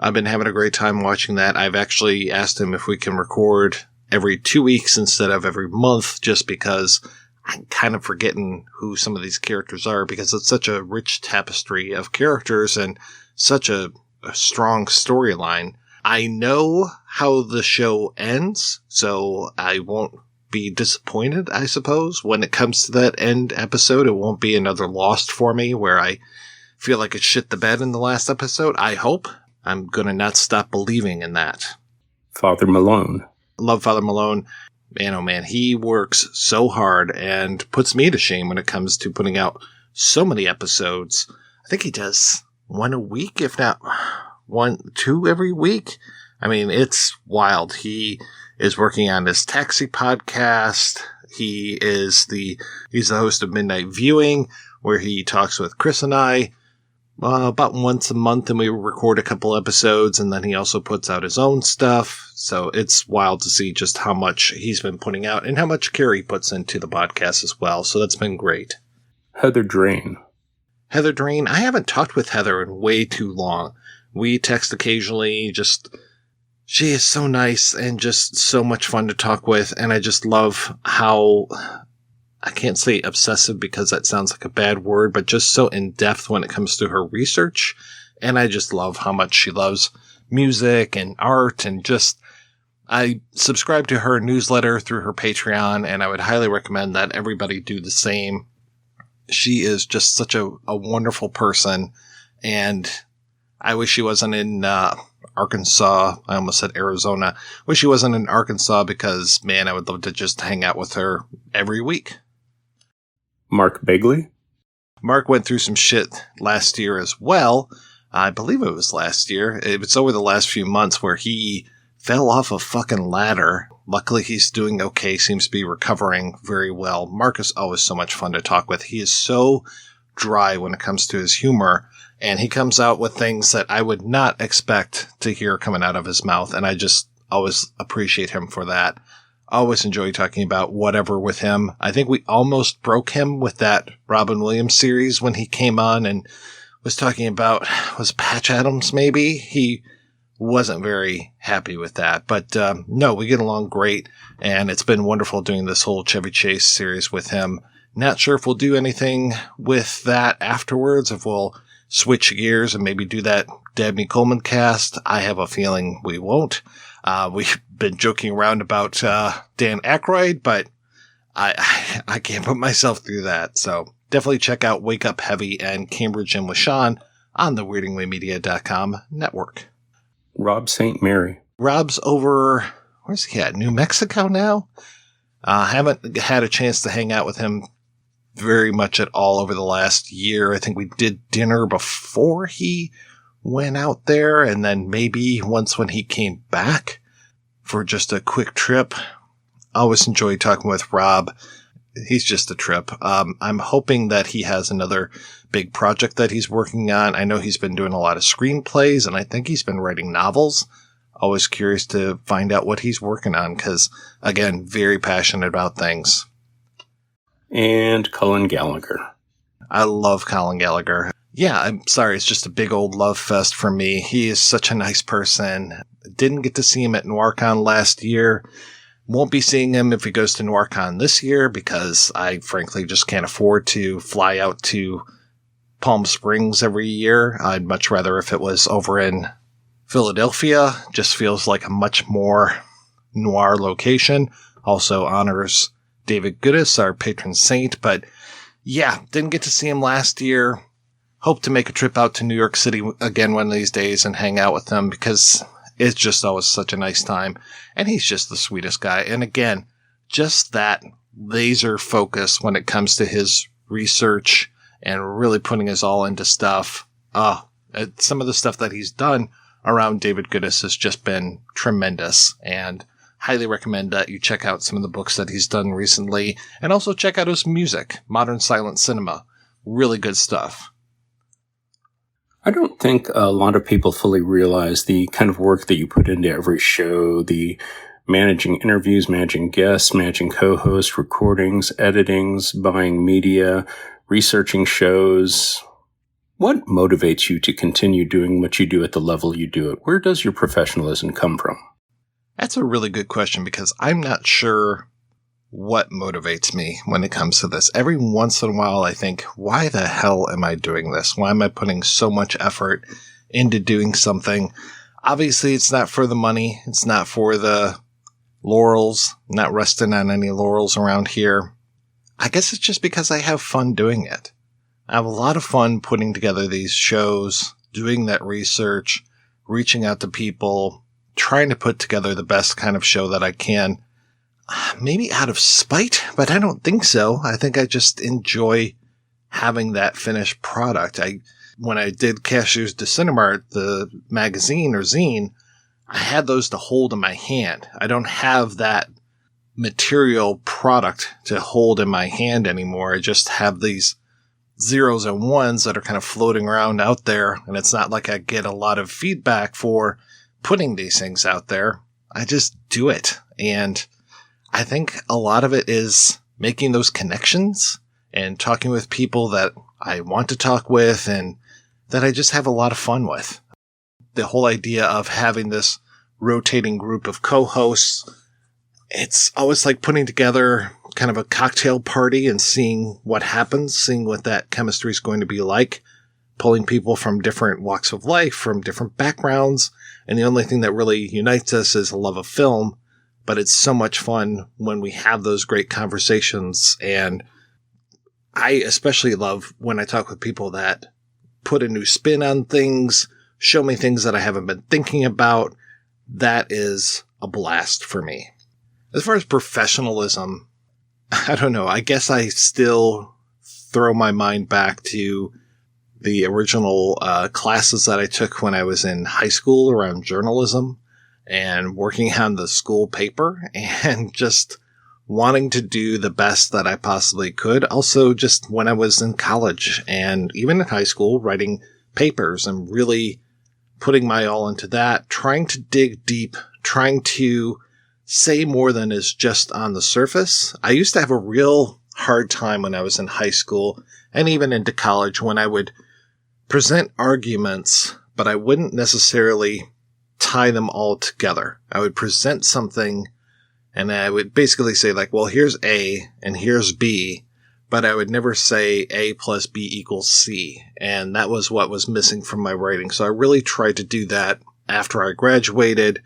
A: I've been having a great time watching that. I've actually asked him if we can record every 2 weeks instead of every month, just because I'm kind of forgetting who some of these characters are, because it's such a rich tapestry of characters and such a strong storyline. I know how the show ends, so I won't be disappointed, I suppose. When it comes to that end episode, it won't be another Lost for me where I feel like it shit the bed in the last episode. I hope. I'm going to not stop believing in that.
J: Father Malone.
A: Love Father Malone. Man, oh man, he works so hard and puts me to shame when it comes to putting out so many episodes. I think he does one a week, if not 2 every week. I mean, it's wild. He is working on his Taxi podcast. He's the host of Midnight Viewing, where he talks with Chris and I about once a month, and we record a couple episodes, and then he also puts out his own stuff. So it's wild to see just how much he's been putting out and how much Carrie puts into the podcast as well. So that's been great.
J: Heather Drain.
A: Heather Drain. I haven't talked with Heather in way too long. We text occasionally. She is so nice and just so much fun to talk with. And I just love how, I can't say obsessive because that sounds like a bad word, but just so in depth when it comes to her research. And I just love how much she loves music and art and just I subscribe to her newsletter through her Patreon, and I would highly recommend that everybody do the same. She is just such a wonderful person, and I wish she wasn't in Arkansas. I almost said Arizona. Wish she wasn't in Arkansas because, man, I would love to just hang out with her every week.
J: Mark Begley?
A: Mark went through some shit last year as well. I believe it was last year. It was over the last few months where he fell off a fucking ladder. Luckily, he's doing okay, seems to be recovering very well. Mark is always so much fun to talk with. He is so dry when it comes to his humor, and he comes out with things that I would not expect to hear coming out of his mouth, and I just always appreciate him for that. I always enjoy talking about whatever with him. I think we almost broke him with that Robin Williams series when he came on and was talking about, was Patch Adams maybe? He wasn't very happy with that. But no, we get along great, and it's been wonderful doing this whole Chevy Chase series with him. Not sure if we'll do anything with that afterwards, if we'll switch gears and maybe do that Dabney Coleman cast. I have a feeling we won't. We've been joking around about Dan Aykroyd, but I can't put myself through that. So definitely check out Wake Up Heavy and Cambridge and with Sean on the weirdingwaymedia.com network.
J: Rob St. Mary.
A: Rob's over, where's he at? New Mexico now? Haven't had a chance to hang out with him very much at all over the last year. I think we did dinner before he went out there, and then maybe once when he came back for just a quick trip. I always enjoy talking with Rob. He's just a trip. I'm hoping that he has another big project that he's working on. I know he's been doing a lot of screenplays, and I think he's been writing novels. Always curious to find out what he's working on because, again, very passionate about things.
J: And Colin Gallagher.
A: I love Colin Gallagher. Yeah, I'm sorry. It's just a big old love fest for me. He is such a nice person. Didn't get to see him at NoirCon last year. Won't be seeing him if he goes to NoirCon this year because I frankly just can't afford to fly out to Palm Springs every year. I'd much rather if it was over in Philadelphia. Just feels like a much more noir location. Also honors David Goodis, our patron saint. But yeah, didn't get to see him last year. Hope to make a trip out to New York City again one of these days and hang out with him because it's just always such a nice time. And he's just the sweetest guy. And again, just that laser focus when it comes to his research and really putting his all into stuff. Some of the stuff that he's done around David Goodis has just been tremendous, and highly recommend that you check out some of the books that he's done recently, and also check out his music, Modern Silent Cinema. Really good stuff.
J: I don't think a lot of people fully realize the kind of work that you put into every show, the managing interviews, managing guests, managing co-hosts, recordings, editings, buying media, researching shows. What motivates you to continue doing what you do at the level you do it? Where does your professionalism come from?
A: That's a really good question because I'm not sure what motivates me when it comes to this. Every once in a while, I think, why the hell am I doing this? Why am I putting so much effort into doing something? Obviously, it's not for the money. It's not for the laurels. I'm not resting on any laurels around here. I guess it's just because I have fun doing it. I have a lot of fun putting together these shows, doing that research, reaching out to people, trying to put together the best kind of show that I can. Maybe out of spite, but I don't think so. I think I just enjoy having that finished product. When I did Cashiers de Cinemark, the magazine or zine, I had those to hold in my hand. I don't have that material product to hold in my hand anymore. I just have these zeros and ones that are kind of floating around out there, and it's not like I get a lot of feedback for putting these things out there. I just do it, and I think a lot of it is making those connections and talking with people that I want to talk with and that I just have a lot of fun with. The whole idea of having this rotating group of co-hosts, it's always like putting together kind of a cocktail party and seeing what happens, seeing what that chemistry is going to be like. pulling people from different walks of life, from different backgrounds. And the only thing that really unites us is a love of film. But it's so much fun when we have those great conversations. And I especially love when I talk with people that put a new spin on things, show me things that I haven't been thinking about. That is a blast for me. As far as professionalism, I don't know. I guess I still throw my mind back to the original classes that I took when I was in high school around journalism and working on the school paper and just wanting to do the best that I possibly could. Also, just when I was in college and even in high school, writing papers and really putting my all into that, trying to dig deep, trying to say more than is just on the surface. I used to have a real hard time when I was in high school and even into college when I would present arguments, but I wouldn't necessarily tie them all together. I would present something and I would basically say like, well, here's A and here's B, but I would never say A plus B equals C. And that was what was missing from my writing. So I really tried to do that after I graduated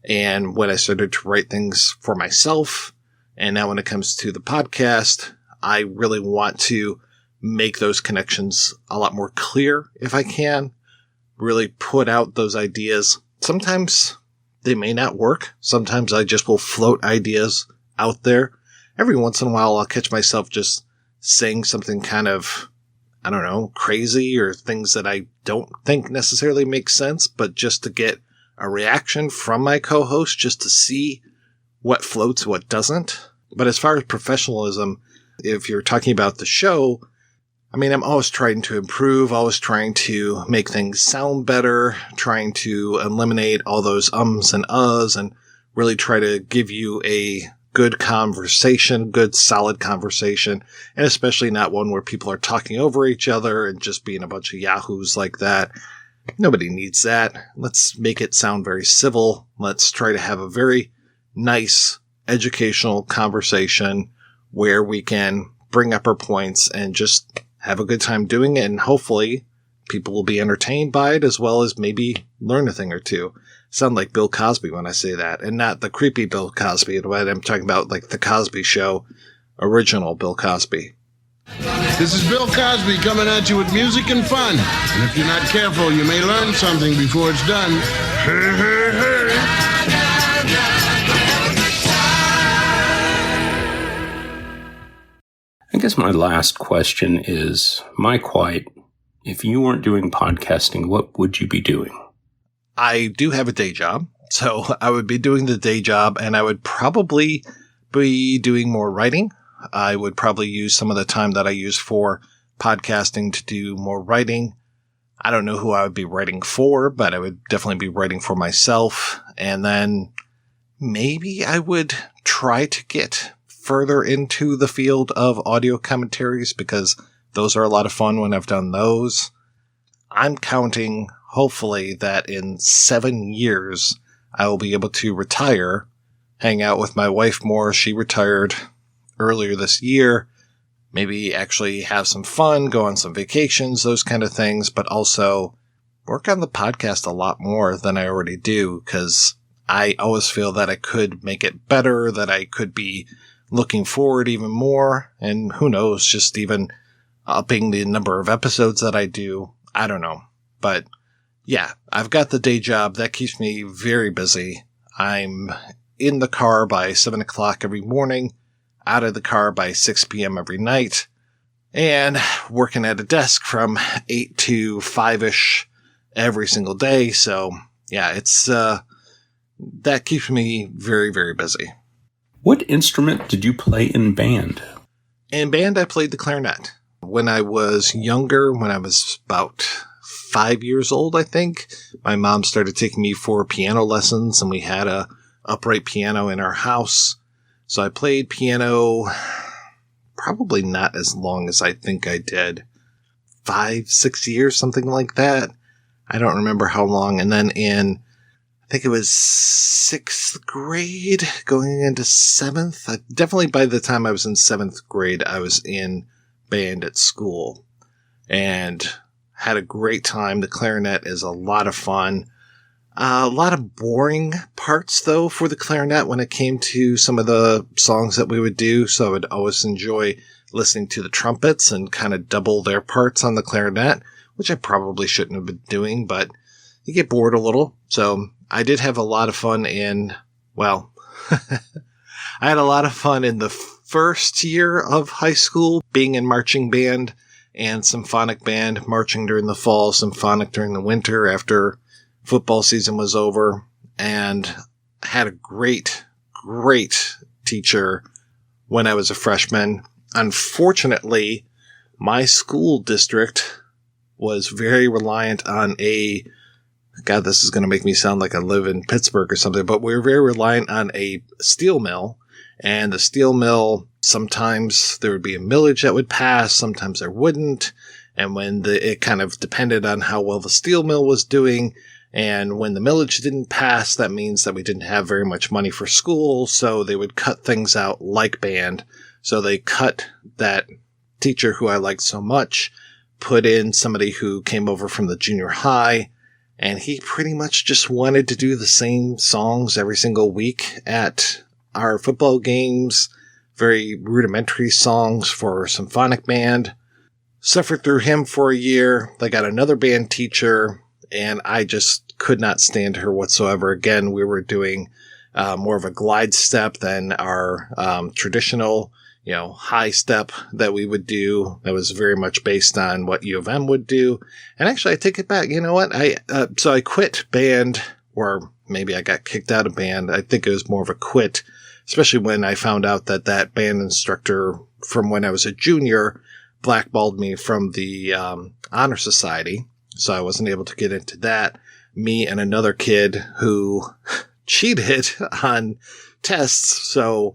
A: and when I started to write things for myself. And now when it comes to the podcast, I really want to make those connections a lot more clear if I can. Really put out those ideas. Sometimes they may not work. Sometimes I just will float ideas out there. Every once in a while, I'll catch myself just saying something kind of, I don't know, crazy or things that I don't think necessarily make sense, but just to get a reaction from my co-host, just to see what floats, what doesn't. But as far as professionalism, if you're talking about the show, I mean, I'm always trying to improve, always trying to make things sound better, trying to eliminate all those ums and uhs and really try to give you a good conversation, good solid conversation, and especially not one where people are talking over each other and just being a bunch of yahoos like that. Nobody needs that. Let's make it sound very civil. Let's try to have a very nice educational conversation where we can bring up our points and just have a good time doing it, and hopefully people will be entertained by it as well as maybe learn a thing or two. Sound like Bill Cosby when I say that, and not the creepy Bill Cosby, but I'm talking about like the Cosby Show, original Bill Cosby.
N: This is Bill Cosby coming at you with music and fun. And if you're not careful, you may learn something before it's done. Hey, hey, hey.
J: I guess my last question is, Mike White, if you weren't doing podcasting, what would you be doing?
A: I do have a day job, so I would be doing the day job, and I would probably be doing more writing. I would probably use some of the time that I use for podcasting to do more writing. I don't know who I would be writing for, but I would definitely be writing for myself. And then maybe I would try to get further into the field of audio commentaries because those are a lot of fun when I've done those. I'm counting, hopefully, that in 7 years I will be able to retire, hang out with my wife more. She retired earlier this year. Maybe actually have some fun, go on some vacations, those kind of things, but also work on the podcast a lot more than I already do because I always feel that I could make it better, that I could be looking forward even more, and who knows, just even upping the number of episodes that I do. I don't know. But yeah, I've got the day job. That keeps me very busy. I'm in the car by 7 o'clock every morning, out of the car by 6 p.m. every night, and working at a desk from 8 to 5-ish every single day. So yeah, it's that keeps me very, very busy.
J: What instrument did you play in band?
A: In band, I played the clarinet. When I was younger, when I was about 5 years old, I think, my mom started taking me for piano lessons, and we had a upright piano in our house. So I played piano probably not as long as I think I did. 5-6 years, something like that. I don't remember how long. And then in, I think it was 6th grade, going into 7th. Definitely by the time I was in 7th grade, I was in band at school. And Had a great time. The clarinet is a lot of fun. A lot of boring parts, though, for the clarinet when it came to some of the songs that we would do. So I would always enjoy listening to the trumpets and kind of double their parts on the clarinet, which I probably shouldn't have been doing, but you get bored a little. So I did have a lot of fun I had a lot of fun in the first year of high school, being in marching band and symphonic band, marching during the fall, symphonic during the winter after football season was over, and had a great teacher when I was a freshman. Unfortunately, my school district was very reliant on God, this is going to make me sound like I live in Pittsburgh or something, but we were very reliant on a steel mill. And the steel mill, sometimes there would be a millage that would pass, sometimes there wouldn't. And when it kind of depended on how well the steel mill was doing. And when the millage didn't pass, that means that we didn't have very much money for school. So they would cut things out like band. So they cut that teacher who I liked so much, put in somebody who came over from the junior high. And he pretty much just wanted to do the same songs every single week at our football games, very rudimentary songs for symphonic band. Suffered through him for a year. They got another band teacher, and I just could not stand her whatsoever. Again, we were doing more of a glide step than our traditional, high step that we would do. That was very much based on what U of M would do. And actually, I take it back. You know what? So I quit band, or maybe I got kicked out of band. I think it was more of a quit, especially when I found out that band instructor from when I was a junior blackballed me from the honor society. So I wasn't able to get into that. Me and another kid who cheated on tests. So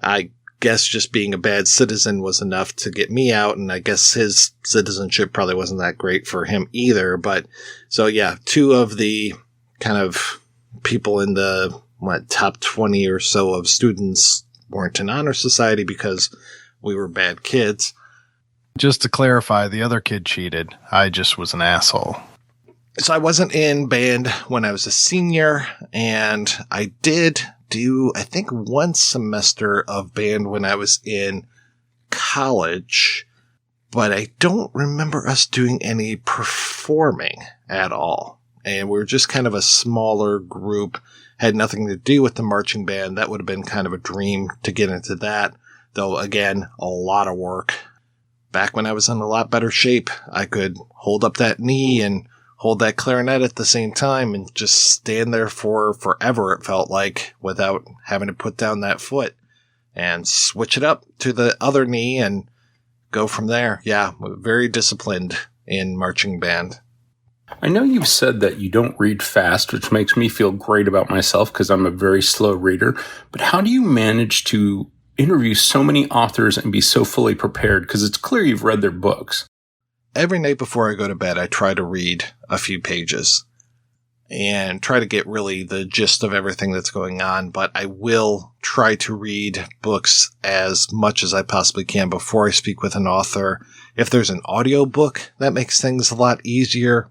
A: I guess just being a bad citizen was enough to get me out. And I guess his citizenship probably wasn't that great for him either. But so yeah, two of the kind of people in the top 20 or so of students weren't in honor society because we were bad kids.
O: Just to clarify, the other kid cheated. I just was an asshole.
A: So I wasn't in band when I was a senior, and I did do, I think, one semester of band when I was in college, but I don't remember us doing any performing at all. And we were just kind of a smaller group, had nothing to do with the marching band. That would have been kind of a dream to get into that, though, again, a lot of work. Back when I was in a lot better shape, I could hold up that knee and hold that clarinet at the same time and just stand there for forever, it felt like, without having to put down that foot and switch it up to the other knee and go from there. Yeah, very disciplined in marching band.
J: I know you've said that you don't read fast, which makes me feel great about myself because I'm a very slow reader. But how do you manage to interview so many authors and be so fully prepared? Because it's clear you've read their books.
A: Every night before I go to bed, I try to read a few pages and try to get really the gist of everything that's going on. But I will try to read books as much as I possibly can before I speak with an author. If there's an audio book, that makes things a lot easier.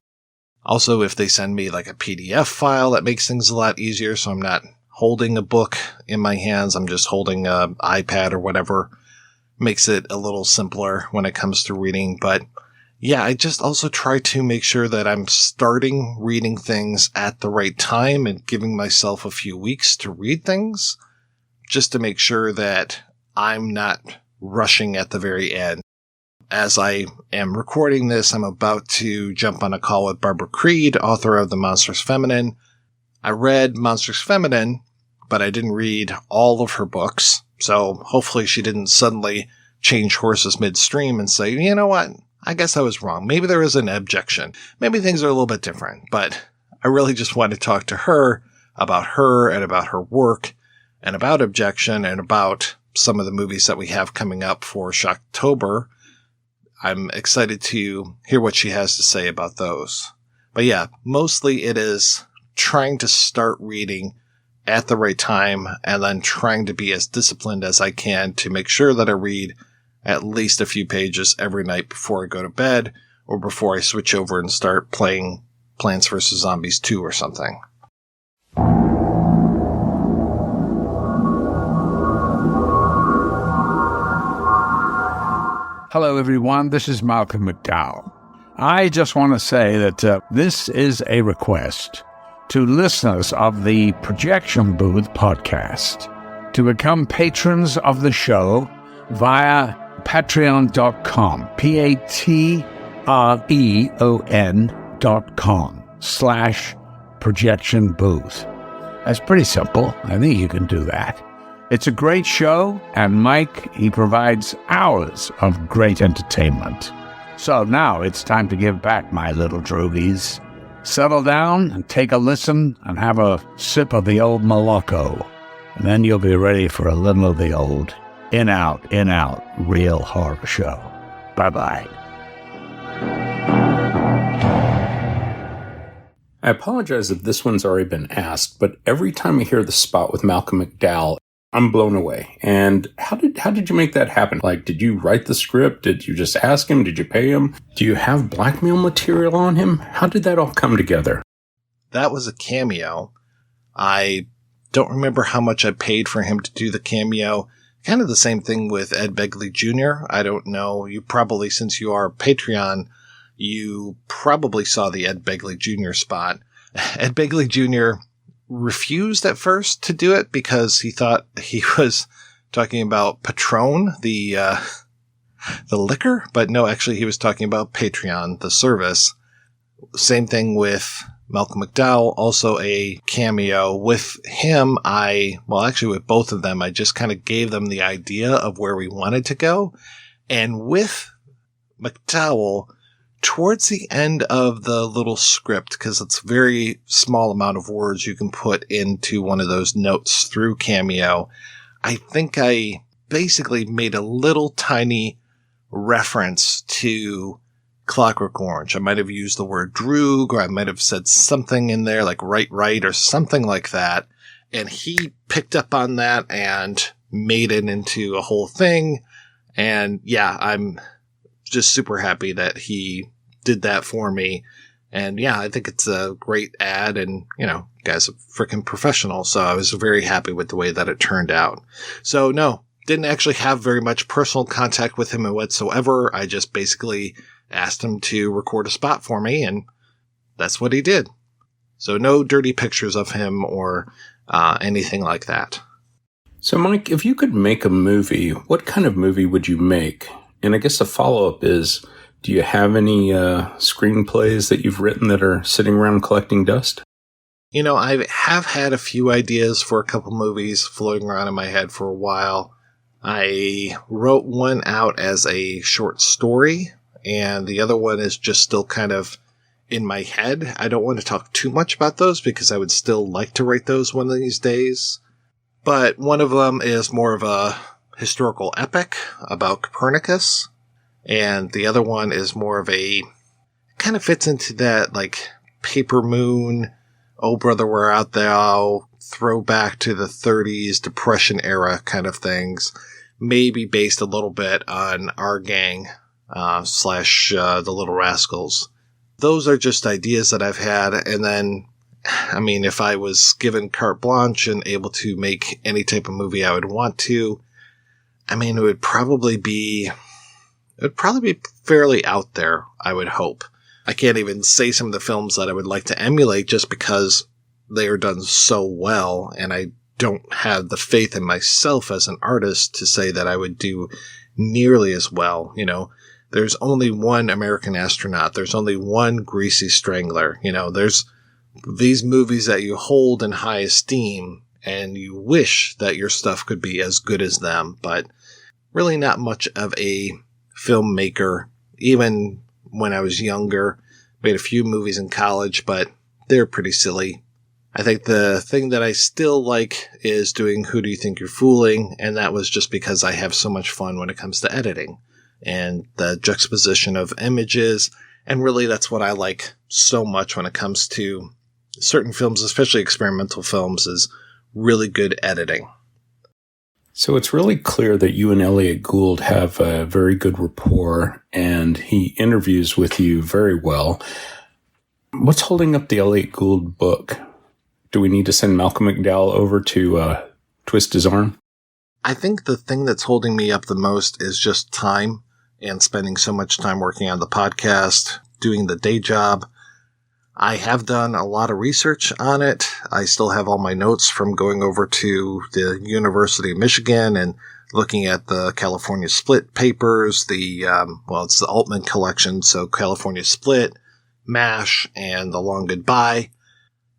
A: Also, if they send me like a PDF file, that makes things a lot easier. So I'm not holding a book in my hands. I'm just holding an iPad or whatever. Makes it a little simpler when it comes to reading. But yeah, I just also try to make sure that I'm starting reading things at the right time and giving myself a few weeks to read things just to make sure that I'm not rushing at the very end. As I am recording this, I'm about to jump on a call with Barbara Creed, author of The Monstrous Feminine. I read Monstrous Feminine, but I didn't read all of her books. So hopefully she didn't suddenly change horses midstream and say, you know what? I guess I was wrong. Maybe there is an objection. Maybe things are a little bit different, but I really just want to talk to her and about her work and about objection and about some of the movies that we have coming up for Shocktober. I'm excited to hear what she has to say about those. But yeah, mostly it is trying to start reading at the right time and then trying to be as disciplined as I can to make sure that I read at least a few pages every night before I go to bed, or before I switch over and start playing Plants vs. Zombies 2 or something.
P: Hello, everyone. This is Malcolm McDowell. I just want to say that this is a request to listeners of the Projection Booth podcast to become patrons of the show via patreon.com, patreon.com/projection booth. That's pretty simple. I think you can do that. It's a great show, and Mike, he provides hours of great entertainment. So now it's time to give back, my little droogies. Settle down and take a listen and have a sip of the old Moloko. And then you'll be ready for a little of the old in-out, real horror show. Bye-bye.
J: I apologize if this one's already been asked, but every time I hear the spot with Malcolm McDowell, I'm blown away. And how did you make that happen? Like, did you write the script? Did you just ask him? Did you pay him? Do you have blackmail material on him? How did that all come together?
A: That was a cameo. I don't remember how much I paid for him to do the cameo. Kind of the same thing with Ed Begley Jr. I don't know. You probably, since you are Patreon, you probably saw the Ed Begley Jr. spot. Ed Begley Jr. refused at first to do it because he thought he was talking about Patron, the liquor, but no, actually he was talking about Patreon, the service. Same thing with Malcolm McDowell, also a cameo. With him, with both of them, I just kind of gave them the idea of where we wanted to go. And with McDowell, towards the end of the little script, because it's a very small amount of words you can put into one of those notes through Cameo, I think I basically made a little tiny reference to Clockwork Orange. I might have used the word droog, or I might have said something in there like right, or something like that. And he picked up on that and made it into a whole thing. And yeah, I'm just super happy that he did that for me. And yeah, I think it's a great ad, and guy's a freaking professional. So I was very happy with the way that it turned out. So no, didn't actually have very much personal contact with him whatsoever. I just basically asked him to record a spot for me, and that's what he did. So no dirty pictures of him or anything like that.
J: So Mike, if you could make a movie, what kind of movie would you make? And I guess the follow-up is, do you have any screenplays that you've written that are sitting around collecting dust?
A: I have had a few ideas for a couple movies floating around in my head for a while. I wrote one out as a short story, and the other one is just still kind of in my head. I don't want to talk too much about those because I would still like to write those one of these days. But one of them is more of a historical epic about Copernicus. And the other one is more of kind of fits into that, like, Paper Moon, Oh Brother, Where Art Thou, throwback to the 30s, Depression era kind of things. Maybe based a little bit on Our Gang, / The Little Rascals. Those are just ideas that I've had. And then, if I was given carte blanche and able to make any type of movie I would want to, it would probably be fairly out there, I would hope. I can't even say some of the films that I would like to emulate just because they are done so well, and I don't have the faith in myself as an artist to say that I would do nearly as well. There's only one American Astronaut. There's only one Greasy Strangler. There's these movies that you hold in high esteem, and you wish that your stuff could be as good as them, but really not much of a filmmaker. Even when I was younger, made a few movies in college, but they're pretty silly. I think the thing that I still like is doing Who Do You Think You're Fooling? And that was just because I have so much fun when it comes to editing and the juxtaposition of images. And really that's what I like so much when it comes to certain films, especially experimental films, is really good editing.
J: So it's really clear that you and Elliot Gould have a very good rapport, and he interviews with you very well. What's holding up the Elliot Gould book? Do we need to send Malcolm McDowell over to twist his arm?
A: I think the thing that's holding me up the most is just time and spending so much time working on the podcast, doing the day job. I have done a lot of research on it. I still have all my notes from going over to the University of Michigan and looking at the California Split papers, it's the Altman collection, so California Split, MASH, and The Long Goodbye.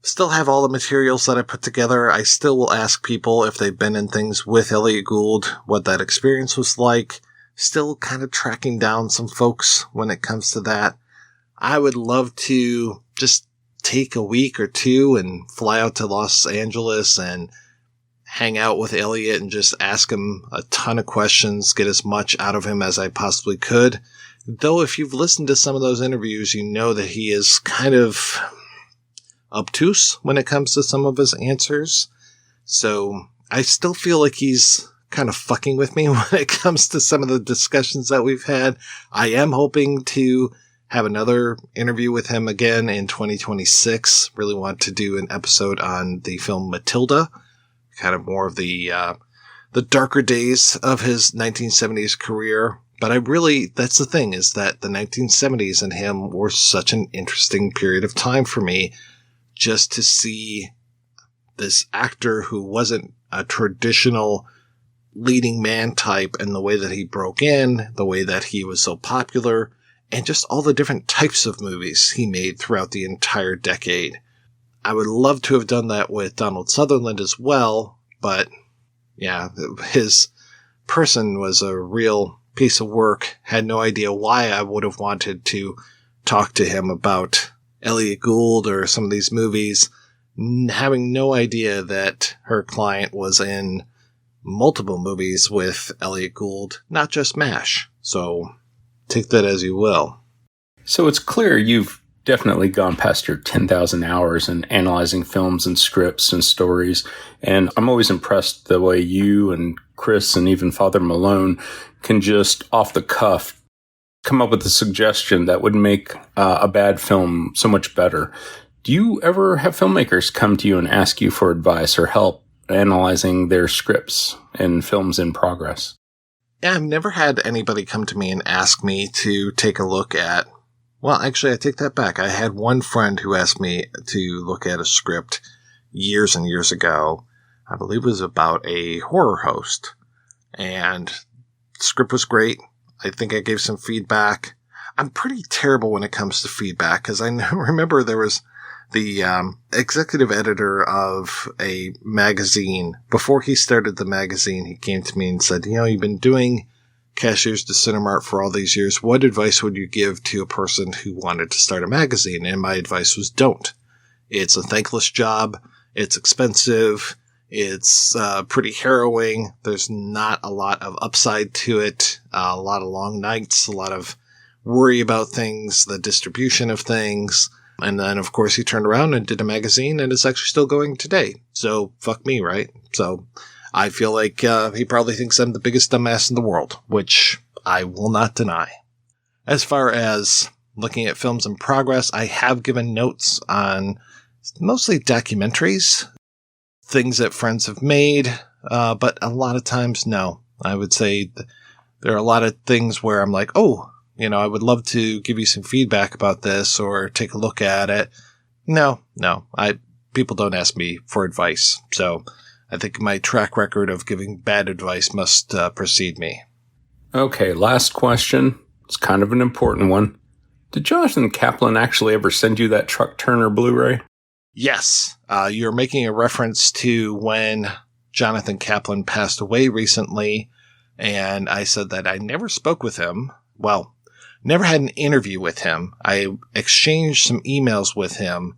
A: Still have all the materials that I put together. I still will ask people if they've been in things with Elliot Gould, what that experience was like. Still kind of tracking down some folks when it comes to that. I would love to just take a week or two and fly out to Los Angeles and hang out with Elliot and just ask him a ton of questions, get as much out of him as I possibly could. Though if you've listened to some of those interviews, you know that he is kind of obtuse when it comes to some of his answers. So I still feel like he's kind of fucking with me when it comes to some of the discussions that we've had. I am hoping to have another interview with him again in 2026. Really want to do an episode on the film Matilda, kind of more of the darker days of his 1970s career. But that's the thing, is that the 1970s and him were such an interesting period of time for me, just to see this actor who wasn't a traditional leading man type, and the way that he broke in, the way that he was so popular, and just all the different types of movies he made throughout the entire decade. I would love to have done that with Donald Sutherland as well, but yeah, his person was a real piece of work. Had no idea why I would have wanted to talk to him about Elliot Gould or some of these movies, having no idea that her client was in multiple movies with Elliot Gould, not just MASH. So take that as you will.
J: So it's clear you've definitely gone past your 10,000 hours in analyzing films and scripts and stories. And I'm always impressed the way you and Chris and even Father Malone can just off the cuff come up with a suggestion that would make a bad film so much better. Do you ever have filmmakers come to you and ask you for advice or help analyzing their scripts and films in progress?
A: Yeah, I've never had anybody come to me and ask me to take a look at... Well, actually, I take that back. I had one friend who asked me to look at a script years and years ago. I believe it was about a horror host. And the script was great. I think I gave some feedback. I'm pretty terrible when it comes to feedback, because I remember there was the executive editor of a magazine. Before he started the magazine, he came to me and said, you've been doing Cashiers to Cinemark for all these years. What advice would you give to a person who wanted to start a magazine? And my advice was don't. It's a thankless job. It's expensive. It's pretty harrowing. There's not a lot of upside to it. A lot of long nights, a lot of worry about things, the distribution of things. And then, of course, he turned around and did a magazine, and it's actually still going today. So, fuck me, right? So, I feel like he probably thinks I'm the biggest dumbass in the world, which I will not deny. As far as looking at films in progress, I have given notes on mostly documentaries, things that friends have made, but a lot of times, no. I would say there are a lot of things where I'm like, I would love to give you some feedback about this or take a look at it. No. People don't ask me for advice. So I think my track record of giving bad advice must precede me.
J: Okay, last question. It's kind of an important one. Did Jonathan Kaplan actually ever send you that Truck Turner Blu-ray?
A: Yes. You're making a reference to when Jonathan Kaplan passed away recently, and I said that I never spoke with him. Well, never had an interview with him. I exchanged some emails with him.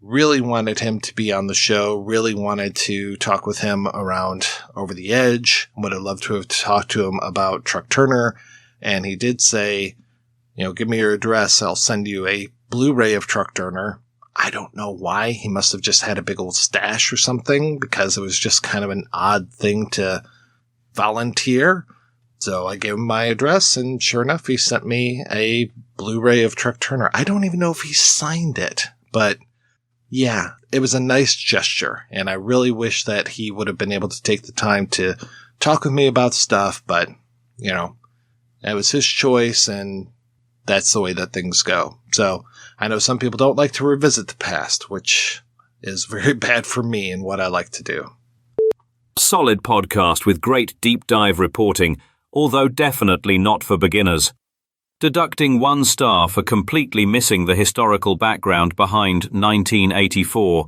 A: Really wanted him to be on the show. Really wanted to talk with him around Over the Edge. Would have loved to have talked to him about Truck Turner. And he did say, give me your address. I'll send you a Blu-ray of Truck Turner. I don't know why. He must have just had a big old stash or something, because it was just kind of an odd thing to volunteer. So I gave him my address, and sure enough, he sent me a Blu-ray of Truck Turner. I don't even know if he signed it, but yeah, it was a nice gesture, and I really wish that he would have been able to take the time to talk with me about stuff, but, you know, it was his choice, and that's the way that things go. So I know some people don't like to revisit the past, which is very bad for me and what I like to do.
H: Solid podcast with great deep dive reporting, although definitely not for beginners. Deducting 1 star for completely missing the historical background behind 1984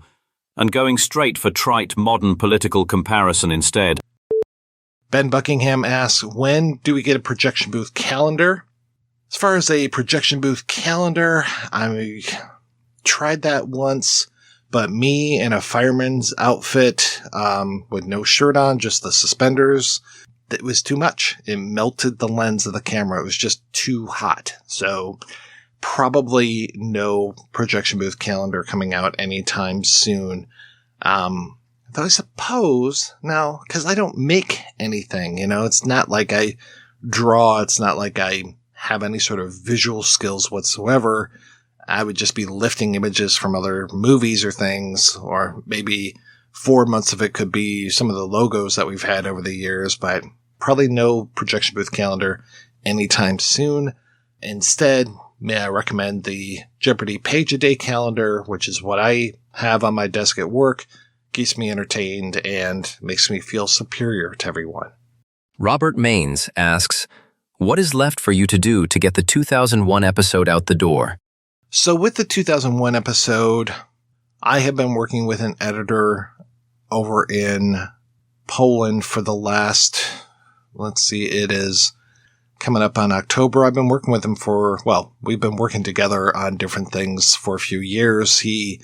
H: and going straight for trite modern political comparison instead.
A: Ben Buckingham asks, when do we get a projection booth calendar? As far as a projection booth calendar, I tried that once, but me in a fireman's outfit with no shirt on, just the suspenders, it was too much. It melted the lens of the camera. It was just too hot. So probably no projection booth calendar coming out anytime soon. Though I suppose, now, because I don't make anything, you know, it's not like I draw. It's not like I have any sort of visual skills whatsoever. I would just be lifting images from other movies or things, or maybe 4 months of it could be some of the logos that we've had over the years, but probably no projection booth calendar anytime soon. Instead, may I recommend the Jeopardy page-a-day calendar, which is what I have on my desk at work, keeps me entertained, and makes me feel superior to everyone.
Q: Robert Maines asks, what is left for you to do to get the 2001 episode out the door?
A: So with the 2001 episode, I have been working with an editor over in Poland for the last, it is coming up on October. I've been working with him we've been working together on different things for a few years. He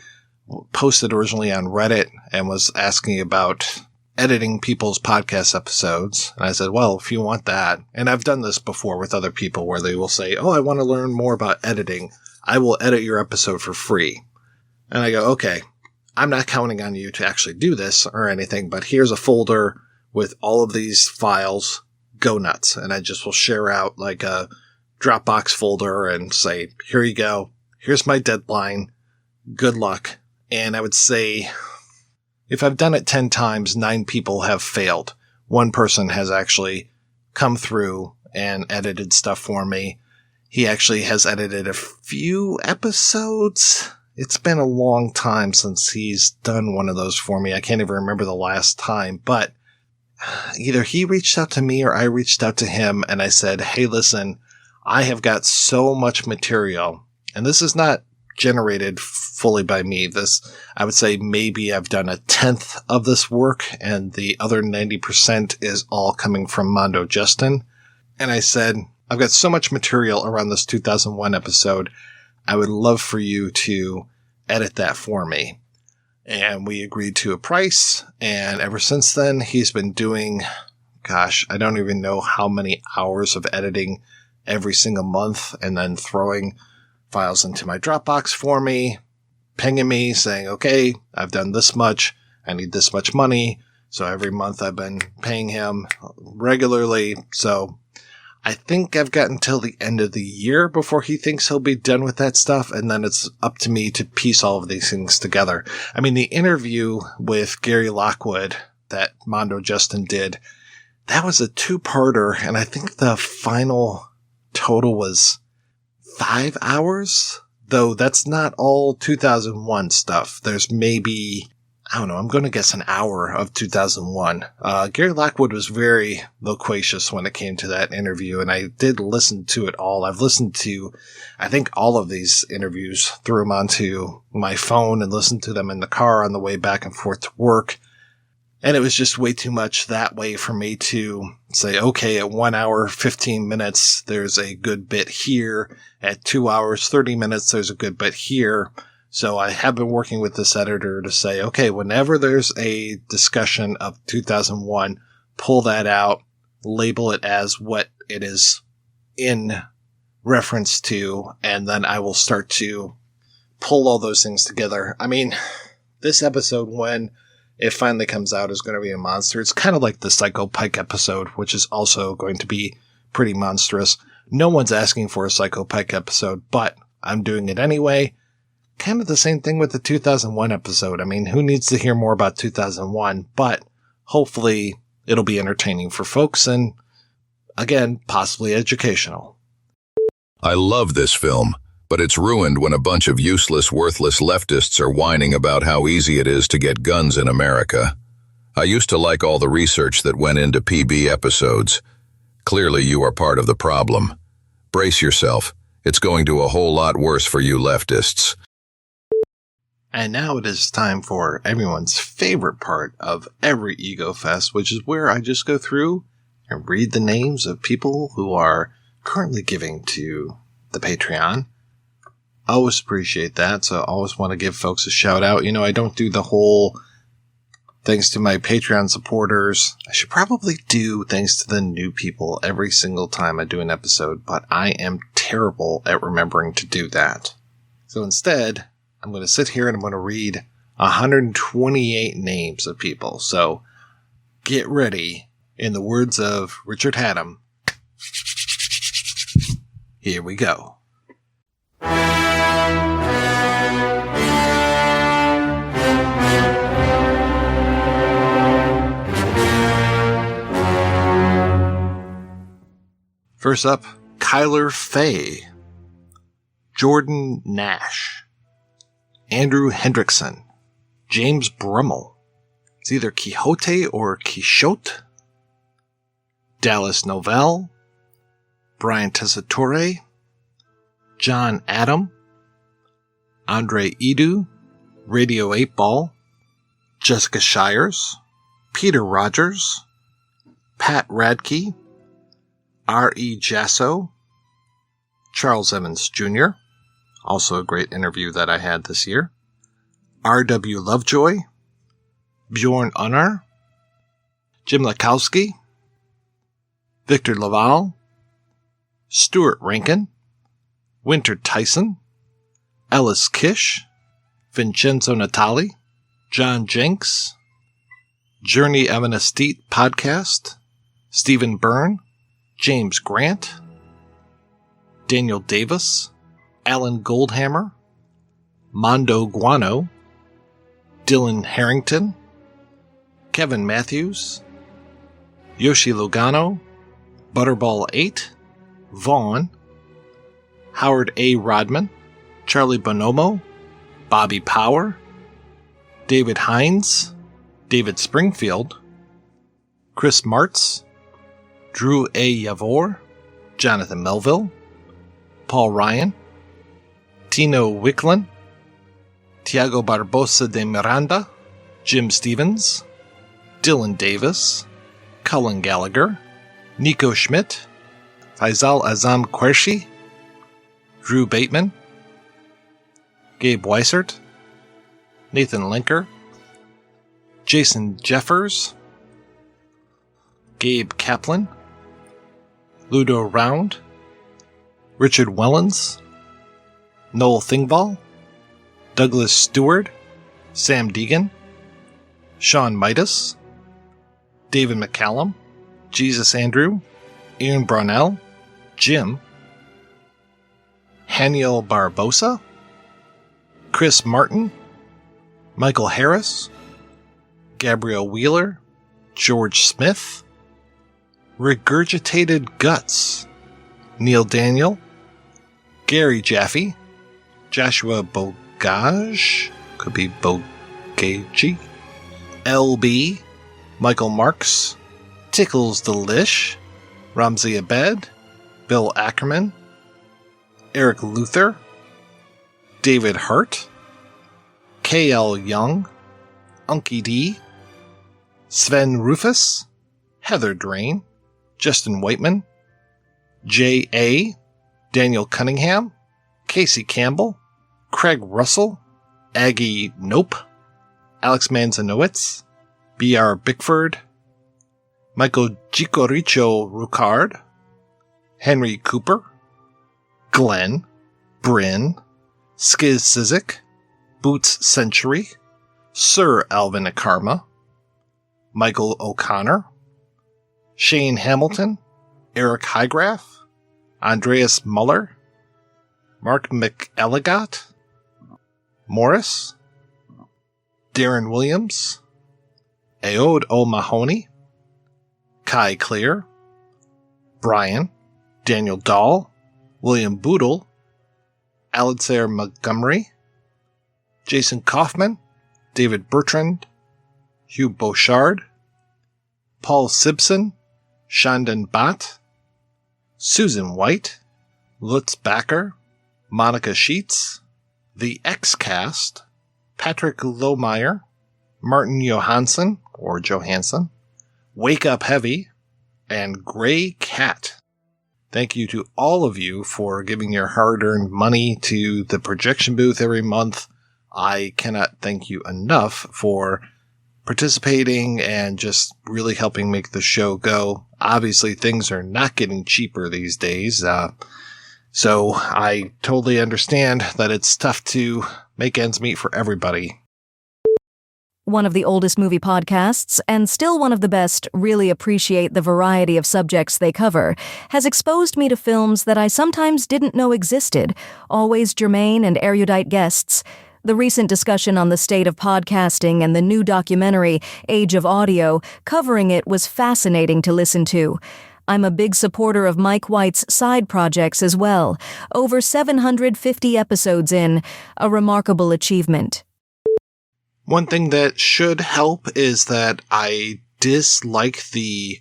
A: posted originally on Reddit and was asking about editing people's podcast episodes. And I said, well, if you want that, and I've done this before with other people where they will say, oh, I want to learn more about editing. I will edit your episode for free. And I go, okay, I'm not counting on you to actually do this or anything, but here's a folder with all of these files. Go nuts. And I just will share out like a Dropbox folder and say, here you go. Here's my deadline. Good luck. And I would say, if I've done it 10 times, 9 people have failed. One person has actually come through and edited stuff for me. He actually has edited a few episodes. It's been a long time since he's done one of those for me. I can't even remember the last time, but either he reached out to me or I reached out to him and I said, hey, listen, I have got so much material, and this is not generated fully by me. This, I would say maybe I've done 1/10 of this work, and the other 90% is all coming from Mondo Justin. And I said, I've got so much material around this 2001 episode. I would love for you to edit that for me. And we agreed to a price. And ever since then, he's been doing, I don't even know how many hours of editing every single month, and then throwing files into my Dropbox for me, pinging me saying, okay, I've done this much. I need this much money. So every month I've been paying him regularly. So I think I've got until the end of the year before he thinks he'll be done with that stuff. And then it's up to me to piece all of these things together. I mean, the interview with Gary Lockwood that Mondo Justin did, that was a 2-parter. And I think the final total was 5 hours, though that's not all 2001 stuff. There's maybe, I don't know, I'm going to guess an hour of 2001. Gary Lockwood was very loquacious when it came to that interview, and I did listen to it all. I've listened to, I think, all of these interviews, threw them onto my phone and listened to them in the car on the way back and forth to work. And it was just way too much that way for me to say, okay, at 1 hour, 15 minutes, there's a good bit here. At 2 hours, 30 minutes, there's a good bit here. So I have been working with this editor to say, okay, whenever there's a discussion of 2001, pull that out, label it as what it is in reference to, and then I will start to pull all those things together. I mean, this episode, when it finally comes out is going to be a monster. It's kind of like the Psycho Pike episode, which is also going to be pretty monstrous. No one's asking for a Psycho Pike episode, but I'm doing it anyway. Kind of the same thing with the 2001 episode. I mean, who needs to hear more about 2001? But hopefully it'll be entertaining for folks and, again, possibly educational.
R: I love this film, but it's ruined when a bunch of useless, worthless leftists are whining about how easy it is to get guns in America. I used to like all the research that went into PB episodes. Clearly you are part of the problem. Brace yourself. It's going to a whole lot worse for you leftists.
A: And now it is time for everyone's favorite part of every Ego Fest, which is where I just go through and read the names of people who are currently giving to the Patreon. I always appreciate that, so I always want to give folks a shout out. You know, I don't do the whole thanks to my Patreon supporters. I should probably do thanks to the new people every single time I do an episode, but I am terrible at remembering to do that. So instead, I'm going to sit here and I'm going to read 128 names of people. So get ready. In the words of Richard Haddam, here we go. First up, Kyler Fay, Jordan Nash, Andrew Hendrickson, James Brummel. It's either Quixote or Quixote. Dallas Norvell, Brian Tessitore, John Adam, Andre Edu, Radio 8 Ball, Jessica Shires, Peter Rogers, Pat Radke, R.E. Jasso, Charles Evans Jr., also a great interview that I had this year, R.W. Lovejoy, Bjorn Unnar, Jim Lakowski, Victor Laval, Stuart Rankin, Winter Tyson, Ellis Kish, Vincenzo Natali, John Jenks, Journey of an Estate Podcast, Stephen Byrne, James Grant, Daniel Davis, Alan Goldhammer, Mondo Guano, Dylan Harrington, Kevin Matthews, Yoshi Logano, Butterball 8, Vaughn, Howard A. Rodman, Charlie Bonomo, Bobby Power, David Hines, David Springfield, Chris Martz, Drew A. Yavor, Jonathan Melville, Paul Ryan, Tino Wicklin, Tiago Barbosa de Miranda, Jim Stevens, Dylan Davis, Cullen Gallagher, Nico Schmidt, Faisal Azam Quershi, Drew Bateman, Gabe Weissert, Nathan Linker, Jason Jeffers, Gabe Kaplan, Ludo Round, Richard Wellens, Noel Thingvall, Douglas Stewart, Sam Deegan, Sean Midas, David McCallum, Jesus Andrew, Ian Brownell, Jim, Haniel Barbosa, Chris Martin, Michael Harris, Gabrielle Wheeler, George Smith, Regurgitated Guts, Neil Daniel, Gary Jaffe, Joshua Bogage, could be Bogage, LB, Michael Marks, Tickles Delish, Ramzi Abed, Bill Ackerman, Eric Luther, David Hart, K.L. Young, Unky D, Sven Rufus, Heather Drain, Justin Whiteman, J.A., Daniel Cunningham, Casey Campbell, Craig Russell, Aggie Nope, Alex Manzanowitz, B.R. Bickford, Michael Gicoricho Rucard, Henry Cooper, Glenn, Bryn, Skiz Sizik, Boots Century, Sir Alvin Akarma, Michael O'Connor, Shane Hamilton, Eric Highgraf, Andreas Muller, Mark McElligott, Morris, Darren Williams, Aod O'Mahony, Kai Clear, Brian, Daniel Dahl, William Boodle, Aladsair Montgomery, Jason Kaufman, David Bertrand, Hugh Bouchard, Paul Simpson, Shandan Bhatt, Susan White, Lutz Backer, Monica Sheets, The X-Cast, Patrick Lohmeyer, Martin Johansson, or Johansson, Wake Up Heavy, and Gray Cat. Thank you to all of you for giving your hard-earned money to the projection booth every month. I cannot thank you enough for participating and just really helping make the show go. Obviously, things are not getting cheaper these days, so I totally understand that it's tough to make ends meet for everybody.
K: One of the oldest movie podcasts, and still one of the best, really appreciate the variety of subjects they cover, has exposed me to films that I sometimes didn't know existed, always germane and erudite guests. The recent discussion on the state of podcasting and the new documentary, Age of Audio, covering it was fascinating to listen to. I'm a big supporter of Mike White's side projects as well. Over 750 episodes in, a remarkable achievement.
A: One thing that should help is that I dislike the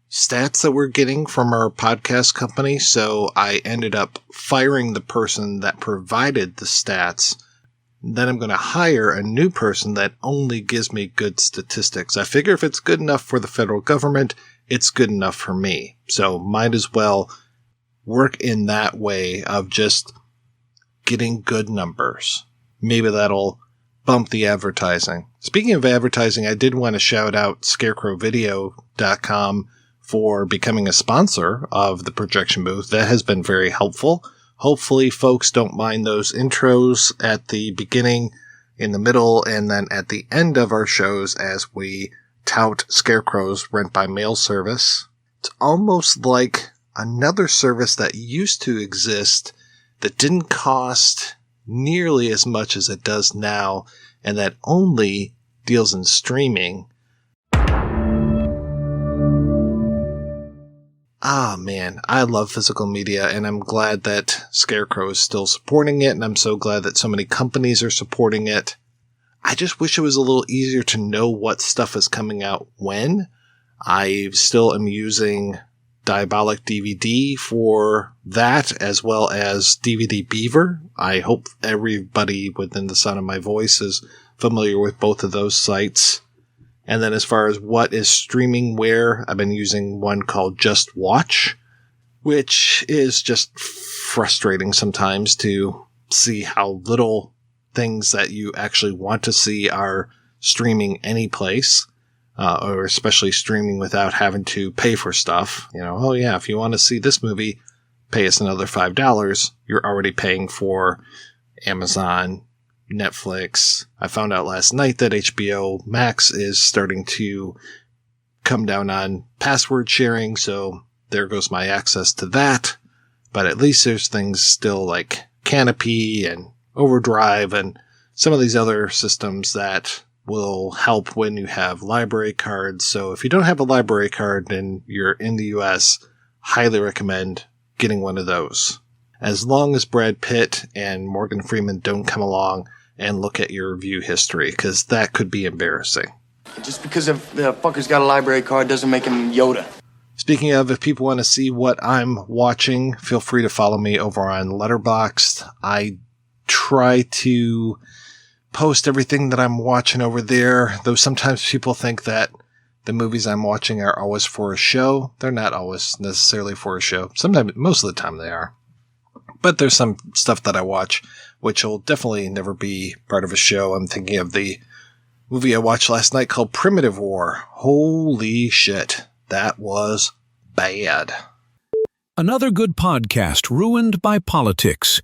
A: stats that we're getting from our podcast company, so I ended up firing the person that provided the stats. Then I'm going to hire a new person that only gives me good statistics. I figure if it's good enough for the federal government, it's good enough for me. So might as well work in that way of just getting good numbers. Maybe that'll bump the advertising. Speaking of advertising, I did want to shout out scarecrowvideo.com for becoming a sponsor of the projection booth. That has been very helpful. Hopefully folks don't mind those intros at the beginning, in the middle, and then at the end of our shows as we tout Scarecrow's rent-by-mail service. It's almost like another service that used to exist that didn't cost nearly as much as it does now, and that only deals in streaming. Ah, man, I love physical media, and I'm glad that Scarecrow is still supporting it, and I'm so glad that so many companies are supporting it. I just wish it was a little easier to know what stuff is coming out when. I still am using Diabolic DVD for that, as well as DVD Beaver. I hope everybody within the sound of my voice is familiar with both of those sites. And then as far as what is streaming where, I've been using one called Just Watch, which is just frustrating sometimes to see how little things that you actually want to see are streaming any place. Or especially streaming without having to pay for stuff. You know, oh yeah, if you want to see this movie, pay us another $5. You're already paying for Amazon, Netflix. I found out last night that HBO Max is starting to come down on password sharing, so there goes my access to that. But at least there's things still like Canopy and Overdrive and some of these other systems that will help when you have library cards. So if you don't have a library card and you're in the US, highly recommend getting one of those. As long as Brad Pitt and Morgan Freeman don't come along and look at your view history, because that could be embarrassing.
S: Just because the fucker's got a library card doesn't make him Yoda.
A: Speaking of, if people want to see what I'm watching, feel free to follow me over on Letterboxd. I try to post everything that I'm watching over there, though sometimes people think that the movies I'm watching are always for a show. They're not always necessarily for a show. Sometimes, most of the time they are. But there's some stuff that I watch which will definitely never be part of a show. I'm thinking of the movie I watched last night called Primitive War. Holy shit. That was bad.
T: Another good podcast ruined by politics.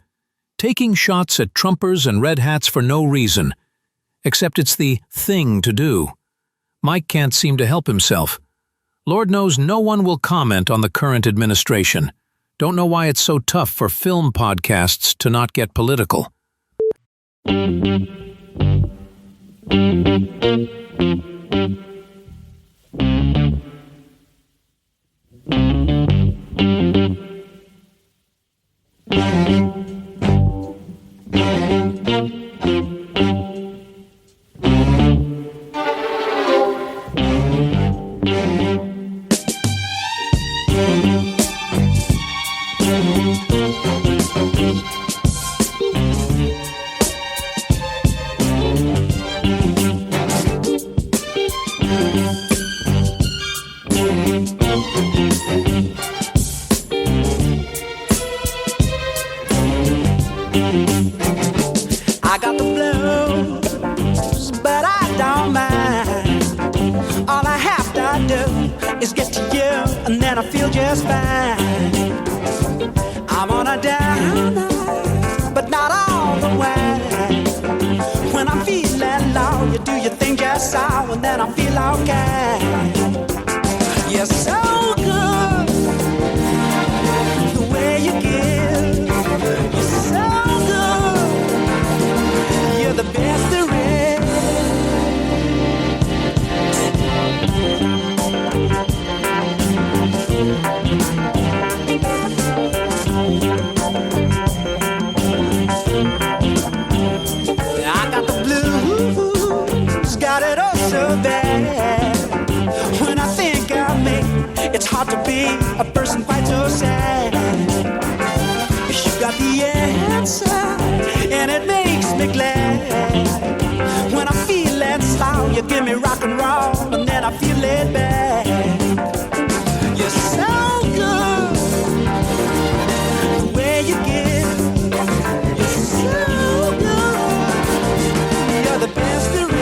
T: Taking shots at Trumpers and red hats for no reason. Except it's the thing to do. Mike can't seem to help himself. Lord knows no one will comment on the current administration. Don't know why it's so tough for film podcasts to not get political.
U: I got the blues, but I don't mind. All I have to do is get to you, and then I feel just fine. I'm on a down, but not all the way. When I'm feeling low, you do your thing just so, and then I feel okay. You're so good, the way you give. You're so good, you're the best there is. I got the blues, got it all so bad. When I think of me, it's hard to be a person quite so sad. You got the answer, and it makes me glad. When I'm feeling slow, you give me rock and roll, and then I feel it back. You're so good, the way you give. You're so good, you're the best there is.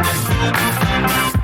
U: Bye.